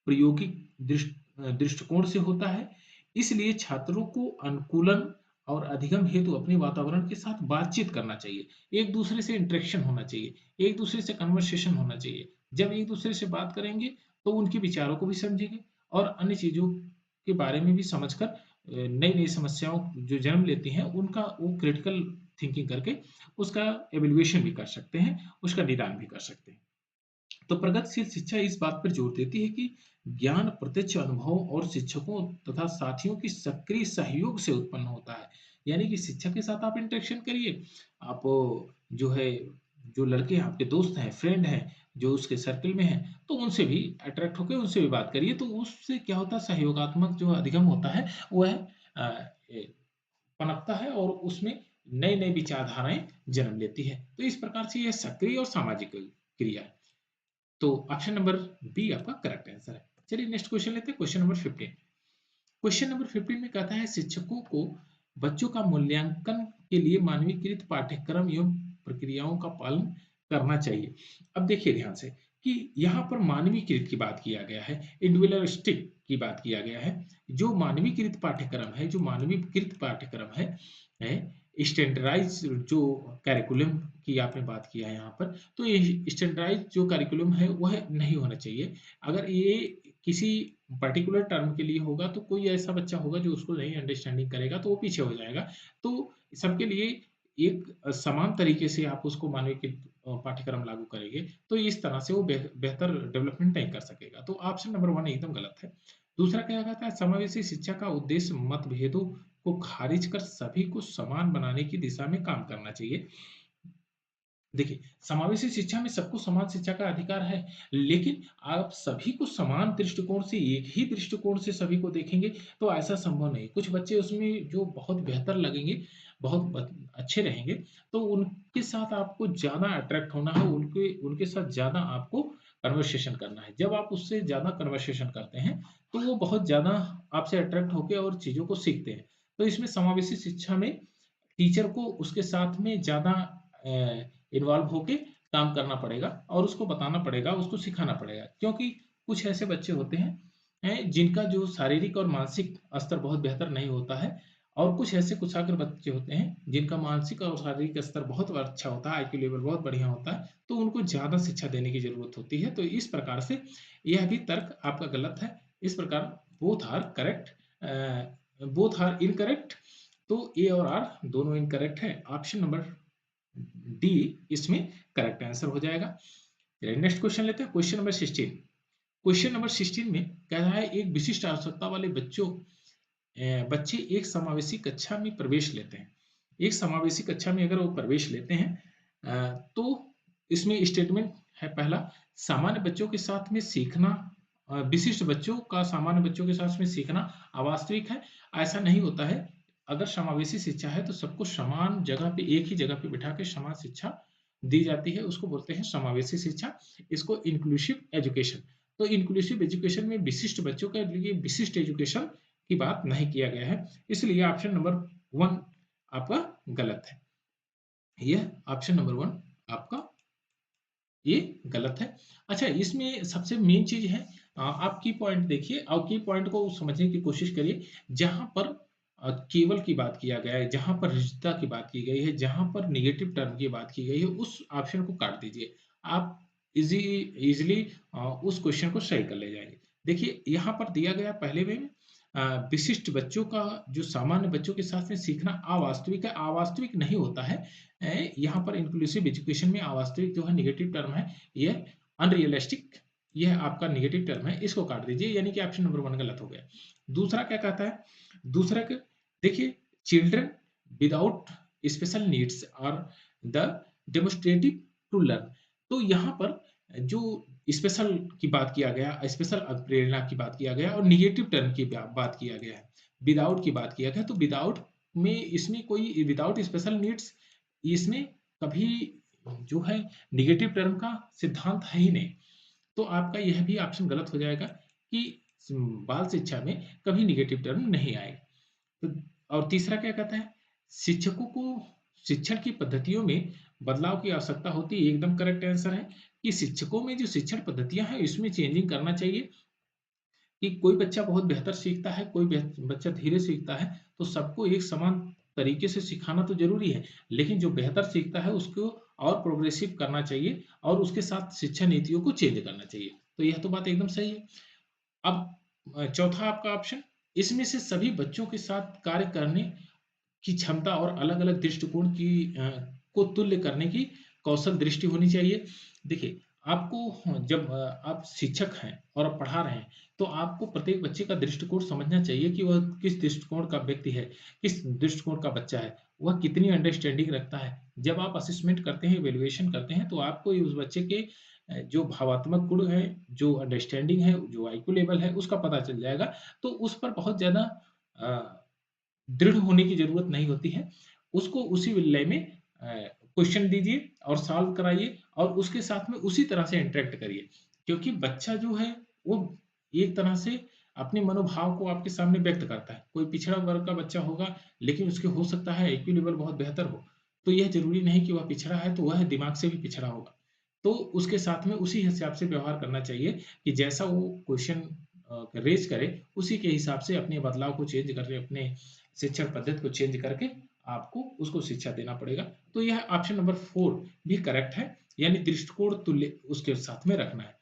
प्रायोगिक दृष्टिकोण से होता है, इसलिए छात्रों को अनुकूलन और अधिगम हेतु अपने वातावरण के साथ बातचीत करना चाहिए, एक दूसरे से इंटरेक्शन होना चाहिए, एक दूसरे से कन्वर्सेशन होना चाहिए। जब एक दूसरे से बात करेंगे तो उनके विचारों को भी समझेंगे और अन्य चीजों के बारे में भी समझकर नई नई समस्याओं जो जन्म लेती हैं उनका वो क्रिटिकल थिंकिंग करके उसका एवेल्युएशन भी कर सकते हैं, उसका निदान भी कर सकते हैं। तो प्रगतिशील शिक्षा इस बात पर जोर देती है कि ज्ञान प्रत्यक्ष अनुभव और शिक्षकों तथा साथियों की सक्रिय सहयोग से उत्पन्न होता है। यानी कि शिक्षक के साथ आप इंटरेक्शन करिए, आप जो है जो लड़के आपके दोस्त हैं, फ्रेंड हैं, जो उसके सर्कल में हैं, तो उनसे भी अट्रैक्ट होकर उनसे भी बात करिए। तो उससे क्या होता है, सहयोगात्मक जो अधिगम होता है वह पनपता है और उसमें नई नई विचारधाराएं जन्म लेती है। तो इस प्रकार से यह सक्रिय और सामाजिक क्रिया है। तो ऑप्शन नंबर बी आपका करेक्ट आंसर है। चलिए नेक्स्ट क्वेश्चन लेते हैं, क्वेश्चन नंबर 15। क्वेश्चन नंबर 15 में कहता है शिक्षकों को बच्चों का मूल्यांकन के लिए मानवीकृत पाठ्यक्रम एवं प्रक्रियाओं का पालन करना चाहिए। अब देखिए ध्यान से कि यहाँ पर मानवीकृत की बात किया गया है, इंडिविजुअलिस्टिक की बात किया गया है। जो मानवीकृत पाठ्यक्रम है, जो मानवीकृत पाठ्यक्रम है स्टैंडर्डाइज जो कैरिकुलम की आपने बात किया है यहाँ पर, तो ये स्टैंडर्डाइज जो कैरिकुलम है वह नहीं होना चाहिए। अगर ये किसी पर्टिकुलर टर्म के लिए होगा तो कोई ऐसा बच्चा होगा जो उसको नहीं अंडरस्टैंडिंग करेगा तो वो पीछे हो जाएगा। तो सबके लिए एक समान तरीके से आप उसको मानवीय के पाठ्यक्रम लागू करेंगे तो इस तरह से वो बेहतर डेवलपमेंट नहीं कर सकेगा। तो ऑप्शन नंबर 1 एकदम गलत है। दूसरा क्या कहता है, समावेशी शिक्षा का उद्देश्य मतभेदों को खारिज कर सभी को समान बनाने की दिशा में काम करना चाहिए। देखिए, समावेशी शिक्षा में सबको समान शिक्षा का अधिकार है, लेकिन आप सभी को समान दृष्टिकोण से, एक ही दृष्टिकोण से सभी को देखेंगे तो ऐसा संभव नहीं। कुछ बच्चे उसमें जो बहुत बेहतर लगेंगे, बहुत अच्छे रहेंगे, तो उनके साथ आपको ज़्यादा अट्रैक्ट होना है, उनके उनके साथ ज़्यादा आपको कन्वर्सेशन करना है। जब आप उससे ज़्यादा कन्वर्सेशन करते हैं, तो वो बहुत ज़्यादा आपसे अट्रैक्ट होके और चीज़ों को सीखते हैं। तो इसमें समावेशी शिक्षा में टीचर को उसके साथ में ज़्यादा इन्वॉल्व होके काम करना पड़ेगा और उसको बताना पड़ेगा, उसको सिखाना पड़ेगा। क्योंकि कुछ ऐसे बच्चे होते हैं जिनका जो शारीरिक और मानसिक स्तर बहुत बेहतर नहीं होता है और कुछ ऐसे कुशाग्र बच्चे होते हैं जिनका मानसिक और शारीरिक स्तर बहुत अच्छा होता है, आईक्यू लेवल बहुत बढ़िया होता है, तो उनको ज़्यादा शिक्षा देने की ज़रूरत होती है। तो इस प्रकार से यह भी तर्क आपका गलत है। इस प्रकार both are correct, both are incorrect. तो ए और आर दोनों इनकरेक्ट है। ऑप्शन नंबर डी इसमें करेक्ट आंसर हो जाएगा। नेक्स्ट क्वेश्चन लेते हैं, क्वेश्चन नंबर 16। क्वेश्चन नंबर 16 में कह रहा है एक विशिष्ट आवश्यकता वाले बच्चे एक समावेशी कक्षा में प्रवेश लेते हैं। एक समावेशी कक्षा में अगर वो प्रवेश लेते हैं तो इसमें स्टेटमेंट है पहला, सामान्य बच्चों के साथ में सीखना, विशिष्ट बच्चों का सामान्य बच्चों के साथ में सीखना अवास्तविक है। ऐसा नहीं होता है। अगर समावेशी शिक्षा है तो सबको समान जगह पे, एक ही जगह पे बिठा के समान शिक्षा दी जाती है, उसको बोलते हैं समावेशी शिक्षा। इसको इंक्लूसिव एजुकेशन। तो इंक्लूसिव एजुकेशन में विशिष्ट बच्चों के लिए विशिष्ट एजुकेशन की बात नहीं किया गया है, इसलिए ऑप्शन नंबर 1 आपका गलत है। यह ऑप्शन नंबर 1 आपका ये गलत है। अच्छा, इसमें सबसे मेन चीज है, आप की पॉइंट देखिए और की पॉइंट को समझने की कोशिश करिए। जहां पर केवल की बात किया गया है, जहां पर रिश्ता की बात की गई है, जहां पर निगेटिव टर्म की बात की गई है, उस ऑप्शन को काट दीजिए। आप इजीली उस क्वेश्चन को सही कर ले जाएंगे। देखिए यहाँ पर दिया गया पहले में विशिष्ट बच्चों का जो सामान्य बच्चों के साथ में सीखना अवास्तविक है, अवास्तविक नहीं होता है। यहाँ पर इंक्लूसिव एजुकेशन में अवास्तविक जो है निगेटिव टर्म है, यह अनरियलिस्टिक, यह आपका निगेटिव टर्म है, इसको काट दीजिए, यानी कि ऑप्शन नंबर 1 गलत हो गया। दूसरा क्या कहता है, दूसरा देखिए, children without special needs are the demonstrative to learn. तो यहाँ पर जो स्पेशल की बात किया गया, स्पेशल प्रेरणा की बात किया गया और निगेटिव टर्म की बात किया गया है, विदाउट की बात किया गया। तो विदाउट में इसमें कोई विदाउट स्पेशल नीड्स, इसमें कभी जो है निगेटिव टर्म का सिद्धांत है ही नहीं। तो आपका यह भी ऑप्शन गलत हो जाएगा कि बाल शिक्षा में कभी निगेटिव टर्म नहीं आएगा। तो और तीसरा क्या कहता है, शिक्षकों को शिक्षण की पद्धतियों में बदलाव की आवश्यकता होती है। एकदम करेक्ट आंसर है कि शिक्षकों में जो शिक्षण पद्धतियां हैं इसमें चेंजिंग करना चाहिए। कि कोई बच्चा बहुत बेहतर सीखता है, कोई बच्चा धीरे सीखता है, तो सबको एक समान तरीके से सिखाना तो ज़रूरी है, लेकिन जो बेहतर सीखता है उसको और प्रोग्रेसिव करना चाहिए और उसके साथ शिक्षा नीतियों को चेंज करना चाहिए। तो यह तो बात एकदम सही है। अब चौथा आपका ऑप्शन, इसमें से सभी बच्चों के साथ कार्य करने की क्षमता और अलग-अलग दृष्टिकोण को तुल्य करने की कौशल दृष्टि होनी चाहिए। देखिए, आपको जब आप शिक्षक हैं और आप पढ़ा रहे हैं, तो आपको प्रत्येक बच्चे का दृष्टिकोण समझना चाहिए कि वह किस दृष्टिकोण का व्यक्ति है, किस दृष्टिकोण का बच्चा है, वह कितनी अंडरस्टैंडिंग रखता है। जब आप असेसमेंट करते हैं, इवैल्यूएशन करते हैं, तो आपको ये उस बच्चे के जो भावात्मक गुण हैं, जो अंडरस्टैंडिंग है, जो आईक्यू लेवल है, उसका पता चल जाएगा। तो उस पर बहुत ज़्यादा अ, दृढ़ होने की ज़रूरत नहीं होती है। उसको उसी लय में क्वेश्चन दीजिए और सॉल्व कराइए और उसके साथ में उसी तरह से इंटरैक्ट करिए। क्योंकि बच्चा जो है, वो एक तरह से अपने मनोभाव को आपके सामने व्यक्त करता है। कोई पिछड़ा वर्ग का बच्चा होगा, लेकिन उसके हो सकता है आईक्यू लेवल बहुत बेहतर हो। तो यह ज़रूरी नहीं कि वह पिछड़ा है, तो वह दिमाग से भी पिछड़ा होगा। तो उसके साथ में उसी हिसाब से व्यवहार करना चाहिए कि जैसा वो क्वेश्चन रेज़ करे, उसी के हिसाब से अपने बदलाव को चेंज करके, अपने शिक्षण पद्धति को चेंज करके आपको उसको शिक्षा देना पड़ेगा। तो यह ऑप्शन नंबर 4 भी करेक्ट है, यानी दृष्टिकोण तुल्य उसके साथ में रखना है।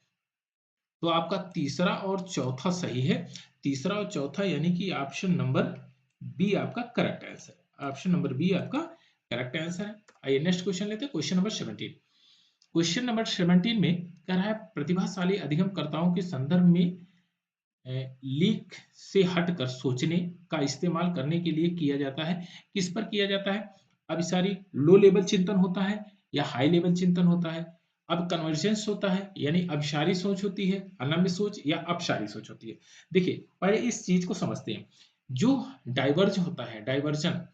तो आपका तीसरा और चौथा सही है। तीसरा और चौथा यानी कि ऑप्शन नंबर बी आपका करेक्ट आंसर है। ऑप्शन नंबर बी आपका करेक्ट आंसर है। आइए नेक्स्ट क्वेश्चन लेते हैं, क्वेश्चन नंबर 17। क्वेश्चन नंबर 17 में कह रहा है, प्रतिभाशाली अधिगमकर्ताओं के संदर्भ में लीक से हटकर सोचने का इस्तेमाल करने के लिए किया जाता है। किस पर किया जाता है? अभिसारी लो लेवल चिंतन होता है या हाई लेवल चिंतन होता है? अब कन्वर्जेंस होता है, यानी अभिसारी सोच होती है, अनम्य सोच या अपसारी सोच होती है। देखिए, पहले इस चीज को समझते हैं। जो डाइवर्ज होता है, डाइवर्जन,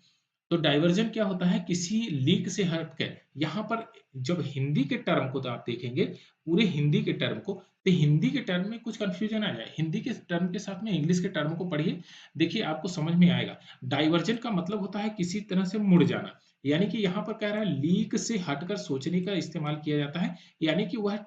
तो डाइवर्जन क्या होता है? किसी लीक से हटकर, यहाँ पर जब हिंदी के टर्म को तो आप देखेंगे, पूरे हिंदी के टर्म को, तो हिंदी के टर्म में कुछ कंफ्यूजन आ जाए, हिंदी के टर्म के साथ में इंग्लिश के टर्म को पढ़िए, देखिए आपको समझ में आएगा। डाइवर्जन का मतलब होता है किसी तरह से मुड़ जाना, यानी कि यहाँ पर कह रहा है लीक से हटकर सोचने का इस्तेमाल किया जाता है, यानी कि वह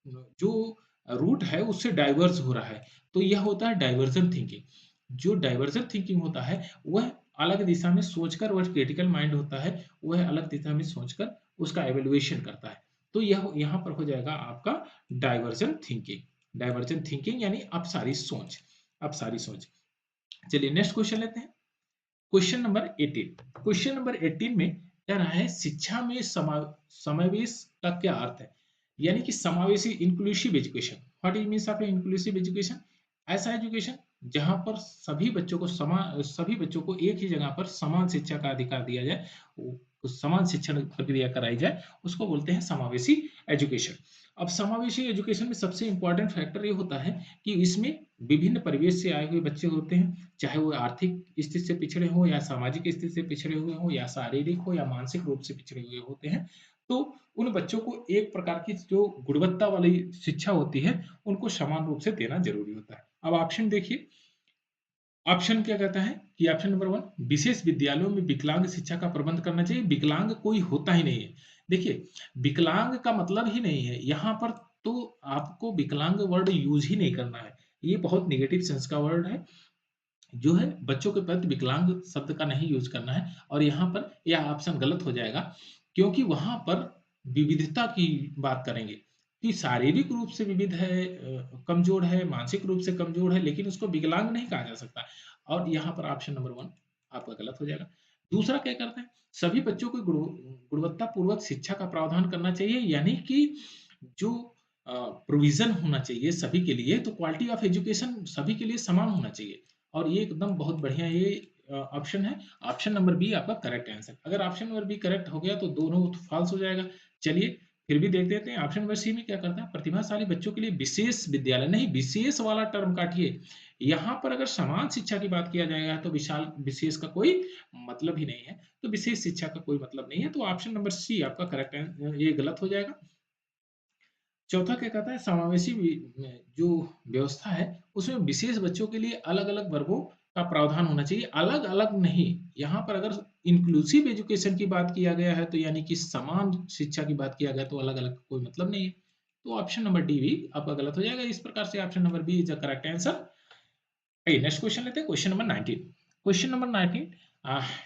जो रूट है उससे डाइवर्स हो रहा है, तो यह होता है डाइवर्जन थिंकिंग। जो डाइवर्जन थिंकिंग होता है, वह अलग दिशा में सोचकर, वह क्रिटिकल माइंड होता है, वह अलग दिशा में सोचकर उसका एवेल्युएशन करता है। तो यह यहाँ पर हो जाएगा आपका डाइवर्जन थिंकिंग। डाइवर्जन थिंकिंग यानी अपसारी सोच, अपसारी सोच। चलिए नेक्स्ट क्वेश्चन लेते हैं, क्वेश्चन नंबर 18। क्वेश्चन नंबर 18 में कह रहा है, शिक्षा में समावेश का क्या अर्थ है? यानी कि समावेशी, inclusive education. What is means of inclusive education? ऐसा एजुकेशन जहां पर सभी बच्चों को एक ही जगह पर समान शिक्षा का अधिकार दिया जाए, समान शिक्षण प्रक्रिया कराई जाए, उसको बोलते हैं समावेशी एजुकेशन। अब समावेशी एजुकेशन में सबसे इंपॉर्टेंट फैक्टर ये होता है कि इसमें विभिन्न परिवेश से आए हुए बच्चे होते हैं, चाहे वो आर्थिक स्थिति से पिछड़े हों या सामाजिक स्थिति से पिछड़े हुए हों या शारीरिक हो या मानसिक रूप से पिछड़े हुए होते हैं। तो उन बच्चों को एक प्रकार की जो गुणवत्ता वाली शिक्षा होती है, उनको समान रूप से देना जरूरी होता है। अब ऑप्शन देखिए, ऑप्शन क्या कहता है कि ऑप्शन नंबर 1, विशेष विद्यालयों में विकलांग शिक्षा का प्रबंध करना चाहिए। विकलांग कोई होता ही नहीं है। देखिए, विकलांग का मतलब ही नहीं है यहाँ पर, तो आपको विकलांग वर्ड यूज ही नहीं करना है। ये बहुत नेगेटिव सेंस का वर्ड है, जो है बच्चों के प्रति विकलांग शब्द का नहीं यूज करना है। और यहाँ पर यह ऑप्शन गलत हो जाएगा, क्योंकि वहां पर विविधता की बात करेंगे कि शारीरिक रूप से विविध है, कमजोर है, मानसिक रूप से कमजोर है, लेकिन उसको विकलांग नहीं कहा जा सकता। और यहाँ पर ऑप्शन नंबर 1 आपका गलत हो जाएगा। दूसरा क्या करते हैं, सभी बच्चों को गुणवत्ता पूर्वक शिक्षा का प्रावधान करना चाहिए, यानी कि जो प्रोविजन होना चाहिए सभी के लिए, तो क्वालिटी ऑफ एजुकेशन सभी के लिए समान होना चाहिए। और ये एकदम बहुत बढ़िया ये ऑप्शन है। ऑप्शन नंबर बी आपका करेक्ट आंसर। अगर ऑप्शन नंबर बी करेक्ट हो गया तो दोनों फॉल्स हो जाएगा। चलिए फिर भी देख देते हैं ऑप्शन नंबर सी में क्या करता है। प्रतिभाशाली बच्चों के लिए विशेष विद्यालय, नहीं विशेष वाला टर्म काटिए, यहाँ पर अगर समान शिक्षा की बात किया जाएगा तो विशाल विशेष का कोई मतलब ही नहीं है, तो विशेष शिक्षा का कोई मतलब नहीं है। तो ऑप्शन नंबर सी आपका करेक्ट है, ये गलत हो जाएगा। चौथा क्या कहता है, समावेशी जो व्यवस्था है उसमें विशेष बच्चों के लिए अलग अलग वर्गों का प्रावधान होना चाहिए, अलग अलग नहीं। यहाँ पर अगर इंक्लूसिव एजुकेशन की बात किया गया है, तो यानी कि समान शिक्षा की बात किया गया, तो अलग अलग कोई मतलब नहीं है। तो ऑप्शन नंबर डी भी आपका गलत हो जाएगा। इस प्रकार से option number B is the correct answer. Next question लेते हैं, question number 19। Question number 19,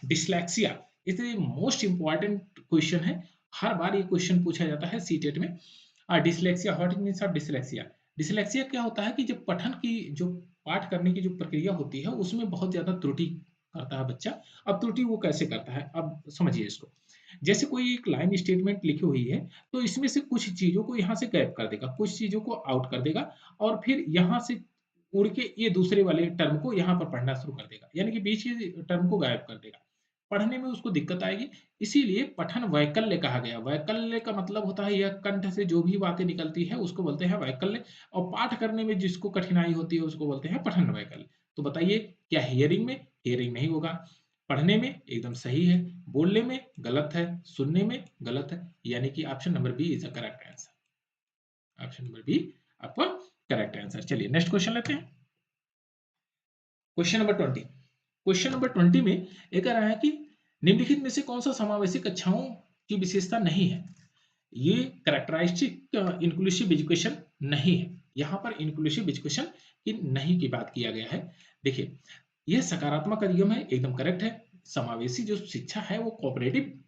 dyslexia is the most important question है। हर बार ये क्वेश्चन पूछा जाता है सीटेट में। Dyslexia, what it means of dyslexia. Dyslexia क्या होता है कि जब पठन की जो पाठ करने की जो प्रक्रिया होती है उसमें बहुत ज्यादा त्रुटि करता है बच्चा। अब त्रुटि वो कैसे करता है, अब समझिए इसको। जैसे कोई एक लाइन स्टेटमेंट लिखी हुई है, तो इसमें से कुछ चीजों को यहाँ से गैप कर देगा, कुछ चीजों को आउट कर देगा, और फिर यहाँ से उड़ के ये दूसरे वाले टर्म को यहाँ पर पढ़ना शुरू कर देगा, यानी कि बीच के टर्म को गायब कर देगा। पढ़ने में उसको दिक्कत आएगी। इसीलिए पठन वैकल्य कहा गया। वैकल्य का मतलब होता है यह कंठ से जो भी बातें निकलती है उसको बोलते हैं वैकल्य, और पाठ करने में जिसको कठिनाई होती है उसको बोलते हैं पठन वैकल्य। तो बताइए, क्या हियरिंग में? हियरिंग नहीं होगा। पढ़ने में एकदम सही है, बोलने में गलत है, सुनने में गलत है, यानी कि option number B is the correct answer. Option number B आपका करेक्ट आंसर। चलिए नेक्स्ट क्वेश्चन लेते हैं, क्वेश्चन नंबर 20। क्वेश्चन नंबर 20 में एक कह रहा है कि निम्नलिखित में से कौन सा समावेशी कक्षाओं की विशेषता नहीं है। ये करेक्टरिस्टिक इंक्लूसिव एजुकेशन नहीं है। यहाँ पर इंक्लूसिव एजुकेशन की नहीं की बात किया गया है। देखिए, यह सकारात्मक अधिगम है, एकदम करेक्ट है। समावेशी जो शिक्षा है वो कोऑपरेटिव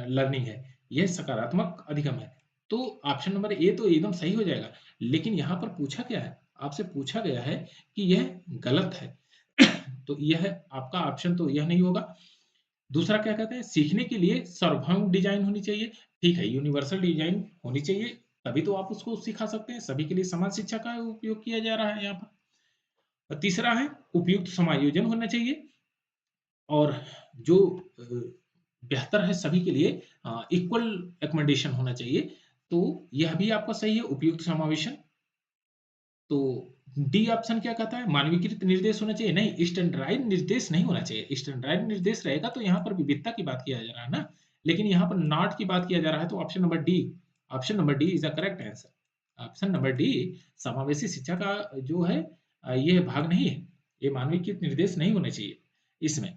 लर्निंग है, यह सकारात्मक अधिगम है। तो ऑप्शन नंबर ए तो एकदम सही हो जाएगा। लेकिन यहाँ पर पूछा क्या है, आपसे पूछा गया है कि यह गलत है। तो यह आपका ऑप्शन तो यह नहीं होगा। दूसरा क्या कहते हैं, सीखने के लिए सर्वभौम डिजाइन होनी चाहिए। ठीक है, यूनिवर्सल डिजाइन होनी चाहिए, तभी तो आप उसको सिखा सकते हैं। सभी के लिए समान शिक्षा का उपयोग किया जा रहा है यहाँ पर। और तीसरा है उपयुक्त समायोजन होना चाहिए, और जो बेहतर है सभी के लिए इक्वल एकोमोडेशन होना चाहिए। तो यह भी आपका सही है, उपयुक्त समावेशन। तो डी ऑप्शन क्या कहता है, मानवीकृत निर्देश होना चाहिए। नहीं, स्टैंडर्डाइज निर्देश नहीं होना चाहिए। स्टैंडर्डाइज निर्देश रहेगा तो यहाँ पर विविधता की बात किया जा रहा है ना, लेकिन यहाँ पर नॉट की बात किया जा रहा है। तो option number D, option number D is the correct answer. Option number D समावेशी शिक्षा का जो है ये भाग नहीं है, ये मानवीकृत निर्देश नहीं होने चाहिए इसमें।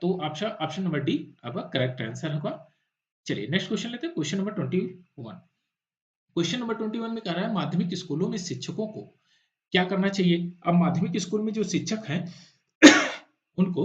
तो ऑप्शन ऑप्शन नंबर डी आपका करेक्ट आंसर होगा। चलिए नेक्स्ट क्वेश्चन लेते हैं, क्वेश्चन नंबर 21। क्वेश्चन नंबर 21 में कह रहा है माध्यमिक स्कूलों में शिक्षकों को क्या करना चाहिए। अब माध्यमिक स्कूल में जो शिक्षक हैं उनको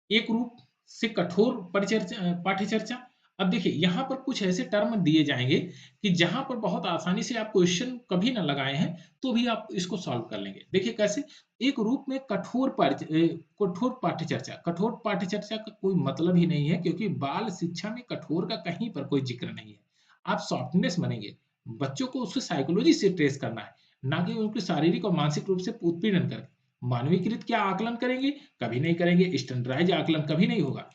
एक रूप से कठोर परिचर्चा पाठ्य चर्चा। अब देखिए यहाँ पर कुछ ऐसे टर्म दिए जाएंगे कि जहां पर बहुत आसानी से आप क्वेश्चन कभी ना लगाए हैं तो भी आप इसको सॉल्व कर लेंगे। देखिए कैसे, एक रूप में कठोर पाठ्य चर्चा। कठोर पाठ्य चर्चा का कोई मतलब ही नहीं है, क्योंकि बाल शिक्षा में कठोर का कहीं पर कोई जिक्र नहीं है। आप सॉफ्टनेस बनेंगे, बच्चों को उसके साइकोलॉजी से ट्रेस करना है, ना कि उनके शारीरिक और मानसिक रूप से उत्पीड़न करके। मानवीकृत क्या आकलन करेंगे, कभी नहीं करेंगे। स्टैंडर्डाइज आकलन कभी नहीं होगा।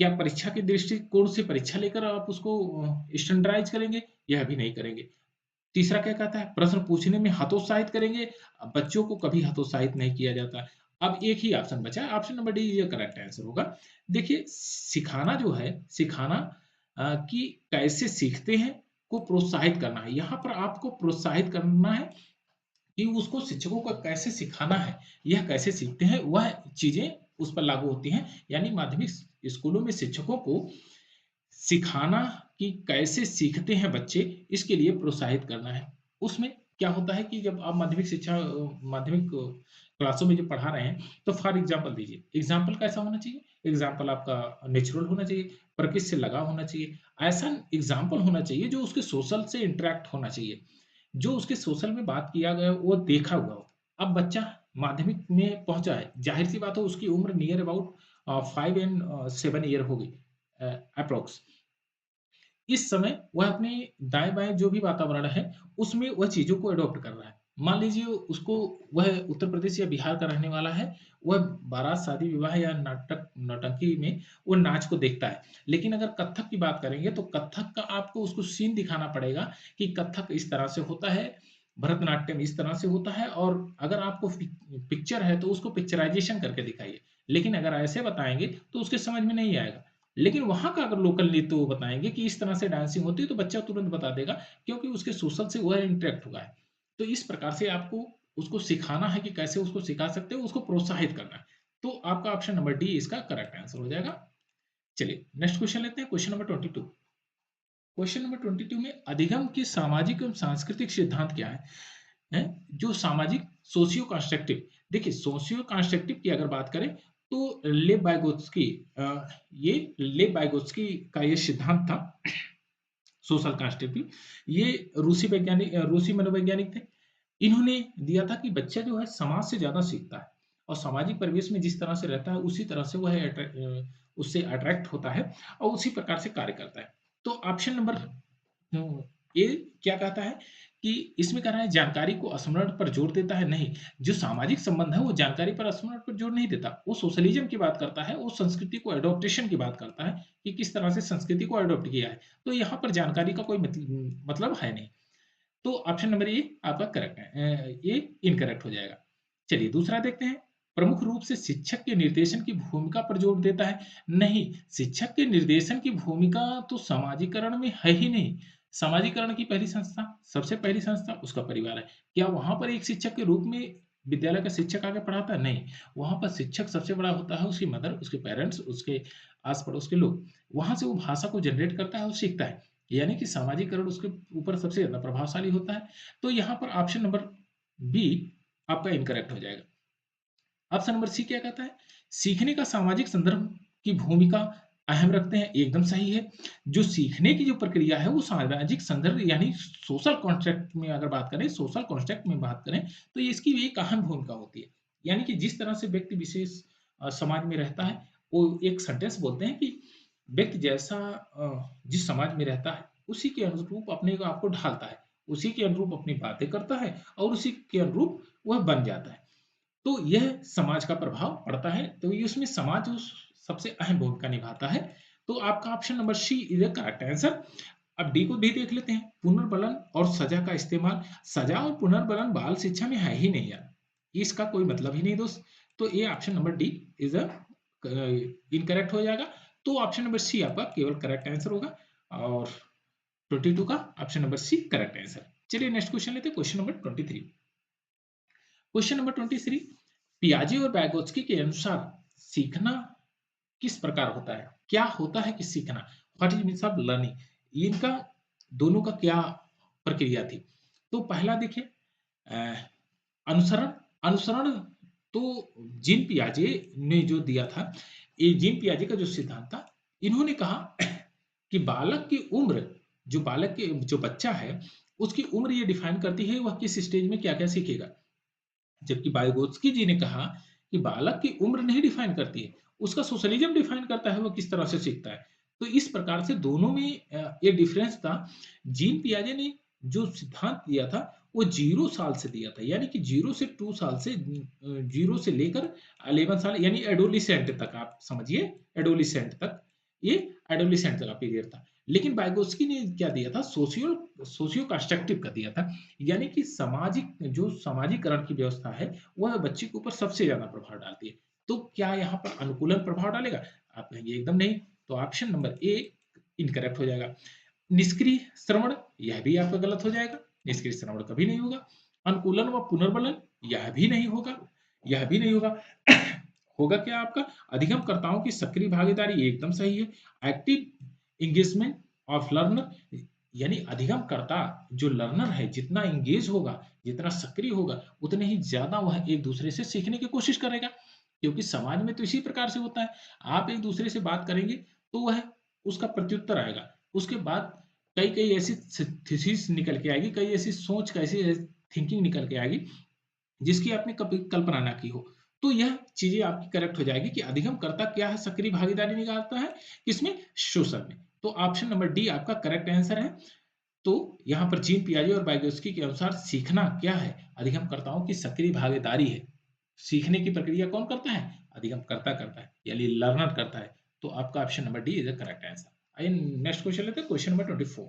क्या परीक्षा के दृष्टिकोण से परीक्षा लेकर आप उसको स्टैंडर्डाइज करेंगे, यह भी नहीं करेंगे। तीसरा क्या कहता है, प्रश्न पूछने में हतोत्साहित करेंगे। बच्चों को कभी हतोत्साहित नहीं किया जाता। अब एक ही ऑप्शन बचा है, ऑप्शन नंबर डी ये करेक्ट आंसर होगा। देखिए सिखाना जो है, सिखाना कि कैसे सीखते हैं को प्रोत्साहित करना है। यहाँ पर आपको प्रोत्साहित करना है कि उसको शिक्षकों को कैसे सिखाना है, यह कैसे सीखते हैं, वह चीजें उस पर लागू होती हैं। यानी माध्यमिक स्कूलों में शिक्षकों को सिखाना कि कैसे सीखते हैं बच्चे, इसके लिए प्रोत्साहित करना है। उसमें क्या होता है कि जब आप माध्यमिक शिक्षा माध्यमिक क्लासों में जब पढ़ा रहे हैं तो फॉर एग्जाम्पल दीजिए। एग्जाम्पल कैसा होना चाहिए, एग्जाम्पल आपका नेचुरल होना चाहिए, प्रकृति से लगाव होना चाहिए। ऐसा एग्जाम्पल होना चाहिए जो उसके सोशल से इंटरेक्ट होना चाहिए, जो उसके सोशल में बात किया गया वो देखा हुआ हो। अब बच्चा माध्यमिक में पहुंचा है, जाहिर सी बात हो उसकी उम्र नियर अबाउट 5 and 7 ईयर होगी अप्रोक्स। इस समय वह अपने दाएं बाएं जो भी वातावरण है उसमें वह चीजों को अडॉप्ट कर रहा है। मान लीजिए उसको, वह उत्तर प्रदेश या बिहार का रहने वाला है, वह बारात शादी विवाह या नाटक नौटंकी में वो नाच को देखता है। लेकिन अगर कथक की बात करेंगे तो कथक का आपको उसको सीन दिखाना पड़ेगा कि कथक इस तरह से होता है, भरतनाट्यम इस तरह से होता है, और अगर आपको पिक्चर है तो उसको पिक्चराइजेशन करके दिखाइए। लेकिन अगर ऐसे बताएंगे तो उसके समझ में नहीं आएगा। लेकिन वहां का अगर लोकल नृत्य वो बताएंगे कि इस तरह से डांसिंग होती है तो बच्चा तुरंत बता देगा, क्योंकि उसके सोशल से वह इंटरेक्ट हुआ है। तो इस प्रकार से आपको उसको सिखाना है कि कैसे उसको सिखा सकते हो, उसको प्रोत्साहित करना है। तो आपका ऑप्शन नंबर डी इसका करेक्ट आंसर हो जाएगा। चलिए नेक्स्ट क्वेश्चन लेते हैं, क्वेश्चन नंबर 22। क्वेश्चन नंबर 22 में अधिगम के सामाजिक एवं सांस्कृतिक सिद्धांत क्या है। है जो सामाजिक सोशियो कंस्ट्रक्टिव। देखिए सोशियो कंस्ट्रक्टिव की अगर बात करें तो लेव वाइगोत्स्की, ये लेव वाइगोत्स्की का ये सिद्धांत था सोशल कंस्ट्रक्टिव। ये रूसी मनोवैज्ञानिक थे। इन्होंने दिया था कि बच्चा जो है समाज से ज्यादा सीखता है और सामाजिक परिवेश में जिस तरह से रहता है उसी तरह से वह उससे अट्रैक्ट होता है और उसी प्रकार से कार्य करता है। तो ऑप्शन नंबर ये क्या कहता है कि इसमें कह रहा है जानकारी को स्मरण पर जोर देता है, नहीं। जो सामाजिक संबंध है वो जानकारी पर स्मरण पर जोर नहीं देता, वो सोशलिज्म की बात करता है, वो संस्कृति को एडॉप्टेशन की बात करता है कि किस तरह से संस्कृति को एडॉप्ट किया है। तो यहाँ पर जानकारी का कोई मतलब है नहीं। तो ऑप्शन नंबर ए आपका करेक्ट है, ये इनकरेक्ट हो जाएगा। चलिए दूसरा देखते हैं। प्रमुख रूप से शिक्षक के निर्देशन की भूमिका पर जोर देता है, नहीं। शिक्षक के निर्देशन की भूमिका तो समाजीकरण में है ही नहीं। समाजीकरण की पहली संस्था, सबसे पहली संस्था उसका परिवार है। क्या वहां पर एक शिक्षक के रूप में विद्यालय का शिक्षक आगे पढ़ाता है? नहीं। वहां पर शिक्षक सबसे बड़ा होता है उसकी मदर, उसके पेरेंट्स, उसके आस पड़ोस के लोग। वहां से वो भाषा को जनरेट करता है और सीखता है, यानी कि सामाजिकरण उसके ऊपर सबसे ज्यादा प्रभावशाली होता है। तो यहाँ पर ऑप्शन नंबर बी आपका इनकरेक्ट हो जाएगा। ऑप्शन नंबर सी क्या कहता है, सीखने का सामाजिक संदर्भ की भूमिका अहम रखते हैं, एकदम सही है। जो सीखने की जो प्रक्रिया है वो सामाजिक संदर्भ यानी सोशल कॉन्ट्रैक्ट में अगर बात करें, सोशल कॉन्ट्रैक्ट में बात करें तो इसकी भी एक अहम भूमिका होती है। यानी कि जिस तरह से व्यक्ति विशेष समाज में रहता है, वो एक सेंटेंस बोलते हैं कि व्यक्ति जैसा जिस समाज में रहता है उसी के अनुरूप अपने को आपको ढालता है, उसी के अनुरूप अपनी बातें करता है और उसी के अनुरूप वह बन जाता है। तो यह समाज का प्रभाव पड़ता है, तो ये उसमें समाज उस सबसे अहम भूमिका निभाता है। तो आपका option number C is the correct answer. अब डी को भी देख लेते हैं। पुनर्बलन और सजा का इस्तेमाल, सजा और पुनर्बलन बाल शिक्षा में है ही नहीं यार, इसका कोई मतलब ही नहीं दोस्त। तो ये option number D is a incorrect हो जाएगा। तो ऑप्शन नंबर सी आपका केवल करेक्ट आंसर होगा और 22 का option number C correct answer. चलिए नेक्स्ट क्वेश्चन लेते हैं, क्वेश्चन नंबर 23। क्वेश्चन नंबर 23, पियाजे और बैगोत्स्की के अनुसार सीखना किस प्रकार होता है? क्या होता है कि सीखना, what is means of learning, इनका दोनों का क्या प्रक्रिया थी? तो पहला देखिए अनुसरण। अनुसरण तो जीन पियाजे ने जो दिया था, ये जीन पियाजे का जो सिद्धांत था, इन्होंने कहा कि बालक की उम्र, जो बालक के जो बच्चा है उसकी उम्र ये डिफाइन करती है वह किस स्टेज में क्या क्या सीखेगा। जबकि बायगोत्स्की जी ने कहा कि बालक की उम्र नहीं डिफाइन करती है, उसका सोशलिज्म डिफाइन करता है वो किस तरह से सीखता है। तो इस प्रकार से दोनों में ये डिफरेंस था। जीन पियाजे ने जो सिद्धांत दिया था वो 0 साल से दिया था, यानी कि 0 से 2 साल से, 0 से लेकर 11 साल यानी एडोलिसेंट तक, आप समझिए एडोलिसेंट तक, ये एडोलिसेंट का पीरियड था। लेकिन बायगोस्की ने क्या दिया था, सोशियो सोशियो कंस्ट्रक्टिव का दिया था, यानी कि सामाजिक जो सामाजिकरण की व्यवस्था है वह बच्चे के ऊपर सबसे ज्यादा प्रभाव डालती है। तो क्या यहाँ पर अनुकूलन प्रभाव डालेगा? आप कहेंगे एकदम नहीं। तो ऑप्शन नंबर ए इनकरेक्ट हो जाएगा। निष्क्रिय श्रवण, यह भी आपका गलत हो जाएगा, निष्क्रिय श्रवण कभी नहीं होगा। अनुकूलन व पुनर्बलन, यह भी नहीं होगा, यह भी नहीं होगा। होगा क्या आपका, अधिगमकर्ताओं की सक्रिय भागीदारी, एकदम सही है। एक्टिव एंगेजमेंट ऑफ लर्नर, यानी अधिगमकर्ता जो लर्नर है जितना एंगेज होगा, जितना सक्रिय होगा, उतने ही ज्यादा वह एक दूसरे से सीखने की कोशिश करेगा, क्योंकि समाज में तो इसी प्रकार से होता है। आप एक दूसरे से बात करेंगे तो वह उसका प्रत्युत्तर आएगा, उसके बाद कई कई ऐसी थीसिस निकल के आएगी, कई ऐसी सोच, कैसी थिंकिंग निकल के आएगी जिसकी आपने कभी कल्पना ना की हो। तो यह चीजें आपकी करेक्ट हो जाएगी कि अधिगम करता क्या है, सक्रिय भागीदारी निकालता है किसमें, शोषण में। तो ऑप्शन नंबर डी आपका करेक्ट आंसर है। तो यहाँ पर जीन पियाजे और बाइगोस्की के अनुसार सीखना क्या है, अधिगमकर्ताओं की सक्रिय भागीदारी है। सीखने की प्रक्रिया कौन करता है, अधिगमकर्ता करता है, यानी लर्नर करता है। तो आपका option number D is the correct answer. आइए नेक्स्ट क्वेश्चन लेते हैं, क्वेश्चन नंबर 24।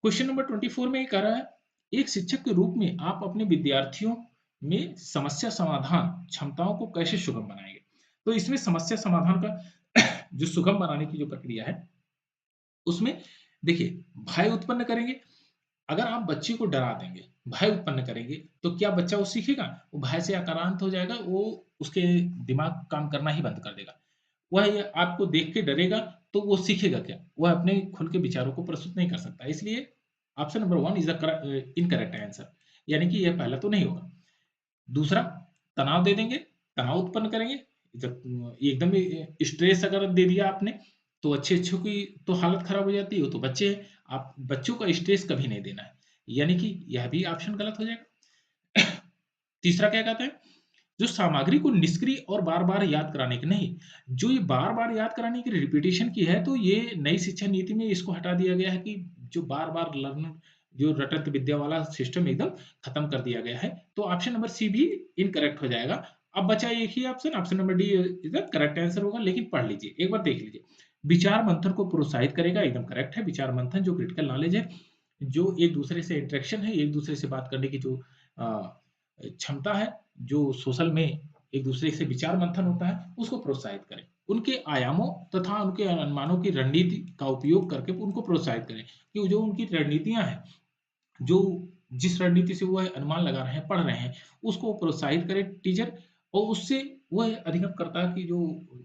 क्वेश्चन नंबर 24 में ये कह रहा है, एक शिक्षक के रूप में आप अपने विद्यार्थियों में समस्या समाधान क्षमताओं को कैसे सुगम बनाएंगे? तो इसमें समस्या समाधान का जो सुगम बनाने की जो प्रक्रिया है उसमें देखिए भय उत्पन्न करेंगे। अगर आप बच्चे को डरा देंगे, भय उत्पन्न करेंगे, तो क्या बच्चा वो सीखेगा? वो भय से आक्रांत हो जाएगा, वो उसके दिमाग काम करना ही बंद कर देगा। वह ये आपको देख के डरेगा, तो वो सीखेगा क्या? वह अपने खुल के विचारों को प्रस्तुत नहीं कर सकता। इसलिए option number 1 is the incorrect answer. यानी कि यह पहला तो नहीं होगा। दूसरा, तनाव दे देंगे, तनाव उत्पन्न करेंगे। जब एकदम स्ट्रेस अगर दे दिया आपने, तो अच्छे-अच्छों की तो हालत खराब हो जाती है, वो तो बच्चे हैं। आप बच्चों को स्ट्रेस कभी नहीं देना है, यानी कि यह भी ऑप्शन गलत हो जाएगा। तीसरा क्या कहते हैं, जो सामग्री को निष्क्रिय और बार-बार याद कराने की नहीं, जो ये बार-बार याद कराने की रिपीटिशन की है, तो ये नई शिक्षा नीति में इसको हटा दिया गया है कि जो बार-बार जो रटंत विद्या वाला सिस्टम एकदम खत्म कर दिया गया है। तो ऑप्शन नंबर सी भी इनकरेक्ट हो जाएगा। अब बचा एक ही option, option number D is the correct answer होगा। लेकिन पढ़ लीजिए, एक बार देख लीजिए। विचार मंथन को प्रोत्साहित करेगा, एकदम करेक्ट है। विचार मंथन जो क्रिटिकल नॉलेज है, जो एक दूसरे से इंटरेक्शन है, एक दूसरे से बात करने की जो क्षमता है, जो सोशल में एक दूसरे से विचार मंथन होता है, उसको प्रोत्साहित करें। उनके आयामों तथा उनके अनुमानों की रणनीति का उपयोग करके उनको प्रोत्साहित करें कि जो उनकी रणनीतियां हैं, जो जिस रणनीति से वह अनुमान लगा रहे हैं, पढ़ रहे हैं, उसको प्रोत्साहित करे टीचर, और उससे वह अधिगमकर्ता की जो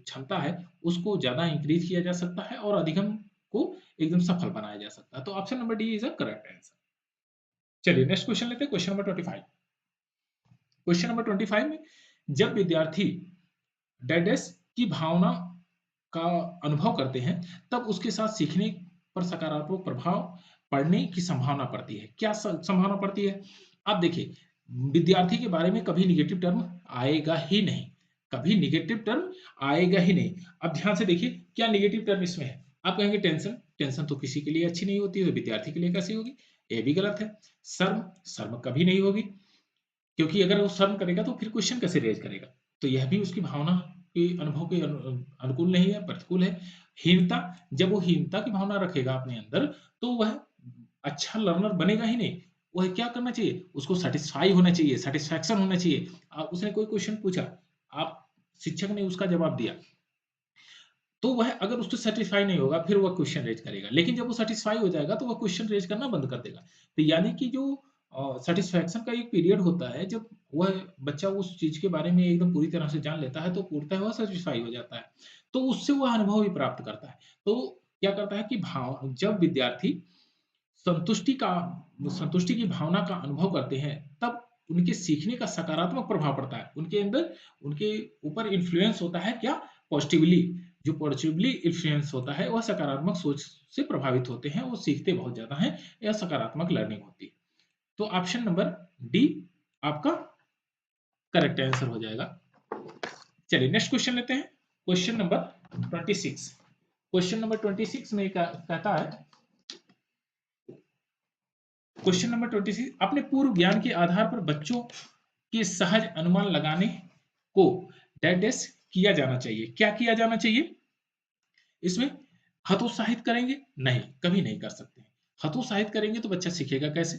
क्षमता है, उसको ज्यादा इंक्रीज किया जा सकता है और अधिगम को एकदम सफल बनाया जा सकता है। तो option number D is a correct answer. चलिए नेक्स्ट क्वेश्चन लेते हैं, क्वेश्चन नंबर 25। क्वेश्चन नंबर 25 में, जब विद्यार्थी डेडेस की भावना का अनुभव करते हैं, तब उसके साथ सीखने पर सकारात्मक प्रभाव पड़ने की संभावना पड़ती है। क्या संभावना पड़ती है? आप देखिए, विद्यार्थी के बारे में कभी निगेटिव टर्म आएगा ही नहीं, कभी निगेटिव टर्म आएगा ही नहीं। अब ध्यान से देखिए, क्या निगेटिव टर्म इसमें है? आप कहेंगे टेंशन, टेंशन तो किसी के लिए अच्छी नहीं होती है, तो विद्यार्थी के लिए कैसी होगी? ये भी गलत है। शर्म, शर्म कभी नहीं होगी, क्योंकि अगर वो शर्म करेगा तो फिर क्वेश्चन कैसे रेज करेगा? तो यह भी उसकी भावना के अनुभव के अनुकूल नहीं है, प्रतिकूल है। हीनता, जब वो हीनता की भावना रखेगा अपने अंदर, तो वह अच्छा लर्नर बनेगा ही नहीं। वह क्या करना चाहिए? उसको सेटिस्फाई होना चाहिए, सेटिस्फैक्शन होना चाहिए। उसने कोई क्वेश्चन पूछा, आप शिक्षक ने उसका जवाब दिया, तो वह अगर उससे सेटिस्फाई नहीं होगा, फिर वह क्वेश्चन रेज करेगा। लेकिन जब वो सेटिस्फाई हो जाएगा, तो वह क्वेश्चन रेज करना बंद कर देगा। तो यानी कि जो सेटिस्फैक्शन का एक पीरियड होता है, जब वह बच्चा उस चीज के बारे में एकदम पूरी तरह से जान लेता है, तो पूर्णतः वह सेटिस्फाई हो जाता है, तो उससे वह अनुभव भी प्राप्त करता है। तो क्या करता है कि जब विद्यार्थी संतुष्टि का संतुष्टि की भावना का अनुभव करते हैं, तब उनके सीखने का सकारात्मक प्रभाव पड़ता है। उनके अंदर, उनके ऊपर इन्फ्लुएंस होता है क्या? पॉजिटिवली। जो पॉजिटिवली इन्फ्लुएंस होता है, वह सकारात्मक सोच से प्रभावित होते हैं, वो सीखते बहुत ज्यादा हैं, यह सकारात्मक लर्निंग होती है। तो ऑप्शन नंबर डी आपका करेक्ट आंसर हो जाएगा। चलिए नेक्स्ट क्वेश्चन लेते हैं, क्वेश्चन नंबर 26। क्वेश्चन नंबर 26 में कहता है, क्वेश्चन नंबर 26, अपने पूर्व ज्ञान के आधार पर बच्चों के सहज अनुमान लगाने को डेडेस किया जाना चाहिए। क्या किया जाना चाहिए? इसमें हतोत्साहित करेंगे? नहीं, कभी नहीं कर सकते। हतोत्साहित करेंगे तो बच्चा सीखेगा कैसे?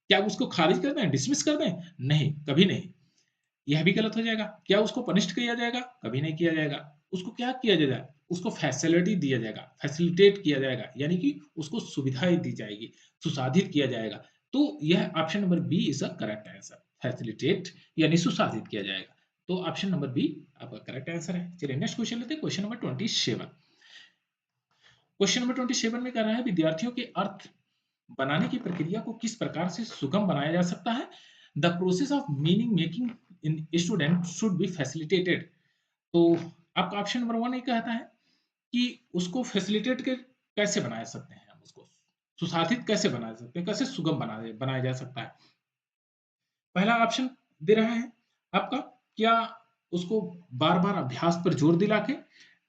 क्या उसको खारिज कर दें, डिसमिस कर दें? नहीं, कभी नहीं। यह भी गलत हो जाएगा। क्या उसको पनिश्ड किया जाएगा? कभी नहीं किया जाएगा। उसको क्या किया जाएगा? उसको फैसिलिटी दिया जाएगा, फैसिलिटेट किया जाएगा, यानी कि उसको सुविधाएं दी जाएगी, सुसाधित किया जाएगा। तो यह option number B is a correct answer. Facilitate यानी सुसाधित किया जाएगा। तो ऑप्शन नंबर बी आपका करेक्ट आंसर है। चलिए नेक्स्ट क्वेश्चन लेते हैं, क्वेश्चन नंबर 27। क्वेश्चन नंबर 27 में कह रहा है, विद्यार्थियों के अर्थ बनाने की प्रक्रिया को किस प्रकार से सुगम बनाया जा सकता है? The process of meaning making in student should be facilitated. तो आपका ऑप्शन नंबर 1 ये कहता है कि उसको फैसिलिटेट के कैसे बना सकते हैं, हम उसको सुसाधित कैसे बना सकते हैं, कैसे सुगम बनाया जा सकता है। पहला ऑप्शन दे रहा है आपका, क्या उसको बार बार अभ्यास पर जोर दिला के?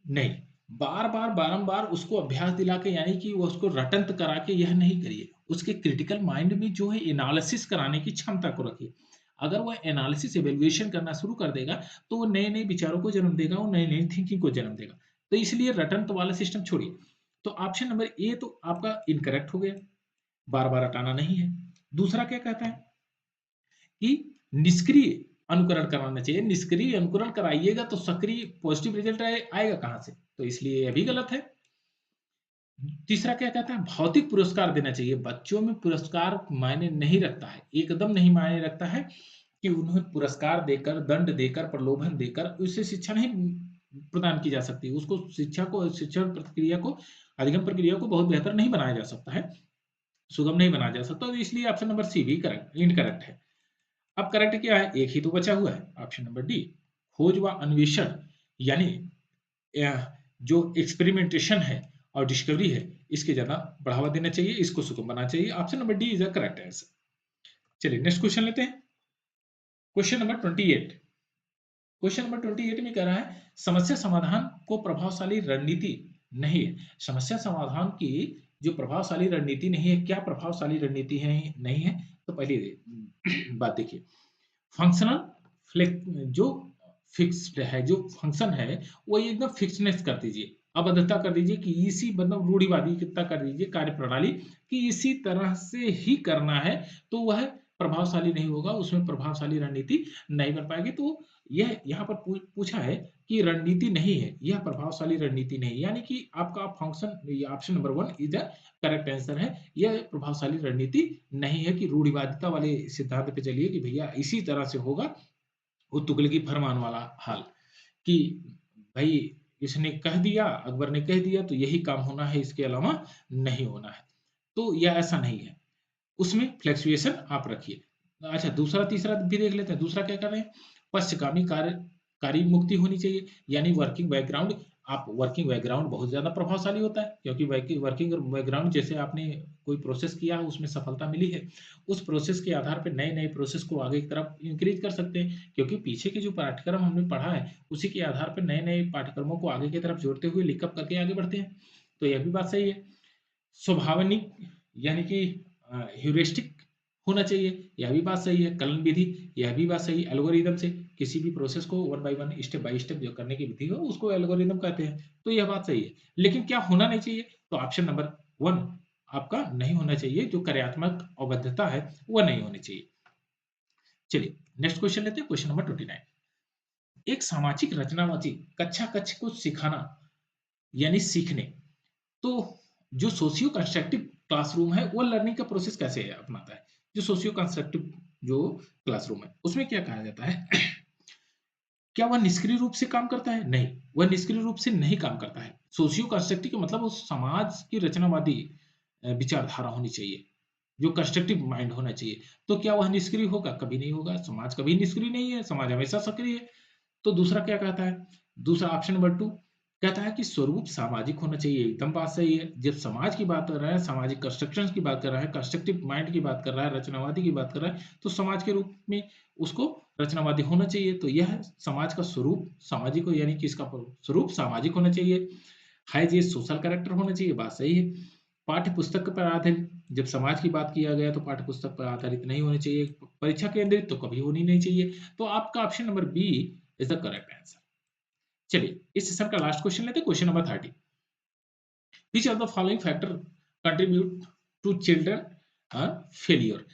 नहीं, बार बार बारंबार उसको अभ्यास दिला के, यानी कि वो उसको रटंत करा के यह नहीं करिए। उसके क्रिटिकल माइंड में जो है एनालिसिस कराने की क्षमता को रखिए। अगर वह एनालिसिस एवेल्युएशन करना शुरू कर देगा, तो वो नए नए विचारों को जन्म देगा, वो नई नई थिंकिंग को जन्म देगा। तो इसलिए रटंत वाला सिस्टम छोड़िए। तो ऑप्शन नंबर ए तो आपका इनकरेक्ट हो गया, बार बार हटाना नहीं है। दूसरा क्या कहता है कि निष्क्रिय अनुकरण कराना चाहिए। निष्क्रिय अनुकरण कराइएगा तो सक्रिय पॉजिटिव रिजल्ट आएगा कहां से? तो इसलिए यह भी गलत है। तीसरा क्या कहता है, भौतिक पुरस्कार देना चाहिए। बच्चों में पुरस्कार मायने नहीं रखता है, एकदम नहीं मायने रखता है कि उन्हें पुरस्कार देकर, दंड देकर, प्रलोभन देकर उससे शिक्षा नहीं प्रदान की जा सकती। उसको शिक्षण प्रक्रिया को, अधिगम प्रक्रिया को बहुत बेहतर नहीं बनाया जा सकता है, सुगम नहीं बनाया जा सकता। तो इसलिए ऑप्शन नंबर सी भी करेक्ट इनकरेक्ट है। अब करेक्ट क्या है, एक ही तो बचा हुआ है, ऑप्शन नंबर डी। खोज व अन्वेषण यानी जो एक्सपेरिमेंटेशन है और डिस्कवरी है, इसके ज्यादा बढ़ावा देना चाहिए, इसको सुगम बनाना चाहिए। Option number D is the correct answer. चलिए नेक्स्ट क्वेश्चन लेते हैं। Question number 28। क्वेश्चन नंबर 28 में कह रहा है समस्या समाधान को प्रभावशाली रणनीति नहीं है। समस्या समाधान की जो प्रभावशाली रणनीति नहीं है, क्या प्रभावशाली रणनीति है नहीं है, तो पहली बात देखिए, फंक्शनल फ्लेक्स जो फिक्स्ड है, जो फंक्शन है वो एकदम फिक्सनेस कर दीजिए, अबद्धता कर दीजिए कि इसी मतलब रूढ़िवादी कितना कर दीजिए कार्य प्रणाली कि इसी तरह से ही करना है, तो वह प्रभावशाली नहीं होगा, उसमें प्रभावशाली रणनीति नहीं बन पाएगी। तो यह यहाँ पर पूछा है कि रणनीति नहीं है, यह प्रभावशाली रणनीति नहीं, यानी कि आपका function option number 1 is the correct answer है। यह प्रभावशाली रणनीति नहीं है कि रूढ़िवादिता वाले सिद्धांत पे चलिए कि भैया इसी तरह से होगा, वो तुगलकी फरमान वाला हाल कि भाई इसने कह दिया, अकबर ने कह दिया तो यही काम होना है, इसके अलावा नहीं होना है, तो यह ऐसा नहीं है। उसमें फ्लक्चुएशन आप रखिए। अच्छा, दूसरा तीसरा भी देख लेते हैं। दूसरा क्या कर रहे हैं, पश्चगामी कार्य मुक्ति होनी चाहिए, यानी वर्किंग बैकग्राउंड। आप वर्किंग बैकग्राउंड बहुत ज्यादा प्रभावशाली होता है, क्योंकि वर्किंग बैकग्राउंड जैसे आपने कोई प्रोसेस किया, उसमें सफलता मिली है, उस प्रोसेस के आधार पर नए नए प्रोसेस को आगे की तरफ इंक्रीज कर सकते हैं, क्योंकि पीछे के जो पाठ्यक्रम हमने पढ़ा है उसी के आधार पर नए नए पाठ्यक्रमों को आगे की तरफ जोड़ते हुए लिकअप करके आगे बढ़ते हैं। तो यह भी बात सही है। स्वाभाविक यानी कि ह्यूरिस्टिक होना चाहिए, यह भी बात सही है। कलन विधि, यह भी बात सही। एल्गोरिदम से किसी भी प्रोसेस को one by one step by step जो करने की विधि हो उसको एल्गोरिदम कहते हैं, तो यह बात सही है। लेकिन क्या होना नहीं चाहिए, तो ऑप्शन नंबर 1 आपका नहीं होना चाहिए, जो कार्यात्मक अवैधता है वह नहीं होनी चाहिए। चलिए नेक्स्ट क्वेश्चन लेते हैं, क्वेश्चन नंबर 29। एक सामाजिक रचनावादी कक्षा कक्ष को सिखाना यानी सीखने, तो जो सोशियो कंस्ट्रक्टिव क्लासरूम है वो लर्निंग का प्रोसेस कैसे अपनाता है। जो सोशियो कंस्ट्रक्टिव जो क्लासरूम है उसमें क्या कहा जाता है क्या वह निष्क्रिय रूप से काम करता है, नहीं, वह निष्क्रिय रूप से नहीं काम करता है। सोशियो कंस्ट्रक्टिव का मतलब उस समाज की रचनावादी विचारधारा होनी चाहिए, जो कंस्ट्रक्टिव माइंड होना चाहिए। तो क्या वह निष्क्रिय होगा, कभी नहीं होगा। समाज कभी निष्क्रिय नहीं है, समाज हमेशा सक्रिय है। तो दूसरा क्या कहता है, दूसरा ऑप्शन नंबर 2 कहता है कि स्वरूप सामाजिक होना चाहिए, एकदम बात सही है। जब समाज की बात कर रहा है, सामाजिक कंस्ट्रक्शन की बात कर रहा है, कंस्ट्रक्टिव माइंड की बात कर रहा है, रचनावादी की बात कर रहा है, तो समाज के रूप में उसको रचनावादी होना चाहिए। तो यह समाज का स्वरूप सामाजिक हो, यानी कि इसका स्वरूप सामाजिक होना चाहिए। हाइज ये सोशल कैरेक्टर होना चाहिए, बात सही है। पाठ्य पुस्तक पर आधारित, जब समाज की बात किया गया तो पाठ्य पुस्तक पर आधारित नहीं होनी चाहिए। परीक्षा केंद्रित तो कभी होनी नहीं चाहिए। तो आपका option number B is the correct answer. चलिए इस सेशन का लास्ट क्वेश्चन लेते हैं, question number 30। Which of the following factor contribute to children failure,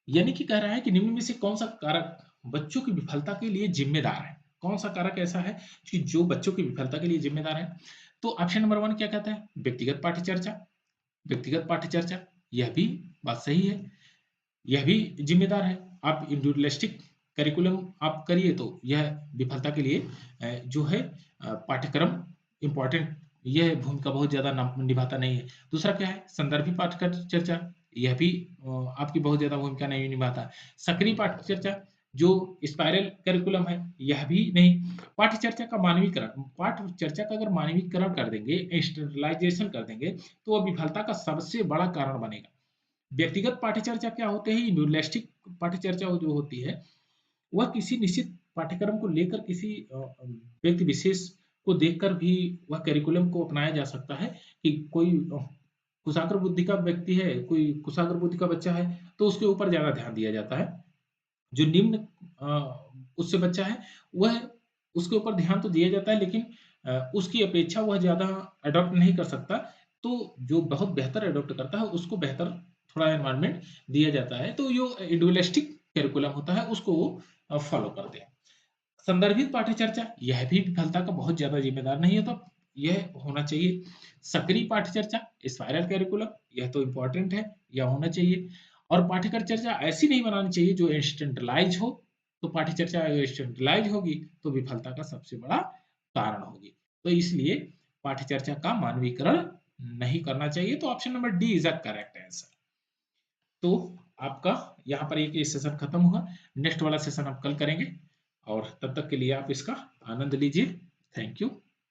यानी कि कह रहा है कि निम्न में से कौन सा कारक बच्चों की विफलता के लिए जिम्मेदार है। कौन सा कारक ऐसा है कि जो बच्चों की विफलता के लिए जिम्मेदार है। तो ऑप्शन नंबर 1 क्या कहता है, व्यक्तिगत पाठ्य चर्चा। व्यक्तिगत पाठ्य चर्चा, यह भी बात सही है, यह भी जिम्मेदार है। आप इंडिविजुअलिस्टिक करिकुलम आप करिए तो यह विफलता के लिए जो है पाठ्यक्रम इंपॉर्टेंट, यह भूमिका बहुत ज्यादा निभाता नहीं है। दूसरा क्या है, संदर्भी पाठ चर्चा, यह भी आपकी बहुत ज्यादा भूमिका नहीं निभाता। सक्रिय पाठ चर्चा जो स्पाइरल करिकुलम है, यह भी नहीं। पाठ्य चर्चा का मानवीकरण, पाठ्य चर्चा का अगर मानवीकरण कर देंगे, इंस्टीट्यूशनलाइजेशन कर देंगे, तो वह विफलता का सबसे बड़ा कारण बनेगा। व्यक्तिगत पाठ्यचर्चा क्या होते हैं, इंडिविजुअलिस्टिक पाठ्यचर्चा जो होती है वह किसी निश्चित पाठ्यक्रम को लेकर किसी व्यक्ति विशेष को देखकर भी वह करिकुलम को अपनाया जा सकता है। कि कोई कुशाग्र बुद्धि का व्यक्ति है, कोई कुशाग्र बुद्धि का बच्चा है, तो उसके ऊपर ज्यादा ध्यान दिया जाता है। जो निम्न उससे बच्चा है वह उसके ऊपर ध्यान तो दिया जाता है, लेकिन उसकी अपेक्षा वह ज्यादा अडॉप्ट नहीं कर सकता। तो जो बहुत बेहतर अडॉप्ट करता है उसको बेहतर थोड़ा एनवायरनमेंट दिया जाता है, तो जो इंडिविजुअलिस्टिक करिकुलम होता है उसको फॉलो करते हैं। संदर्भित पाठ्य चर्चा, यह भी विफलता का बहुत ज्यादा जिम्मेदार नहीं है, तो यह होना चाहिए। सक्रिय पाठ्य चर्चा, स्पाइरल करिकुलम, यह तो इंपॉर्टेंट है, यह होना चाहिए। और पाठ्यकर चर्चा ऐसी नहीं बनानी चाहिए जो इंस्टेंटलाइज हो, तो पाठ्य चर्चा अगर इंस्टेंटलाइज होगी तो विफलता का सबसे बड़ा कारण होगी। तो इसलिए पाठ्य चर्चा का मानवीकरण नहीं करना चाहिए, तो option number D is the correct answer. तो आपका यहाँ पर एक सेशन खत्म हुआ। नेक्स्ट वाला सेशन हम कल करेंगे और तब तक के लिए आप इसका आनंद लीजिए। Thank you.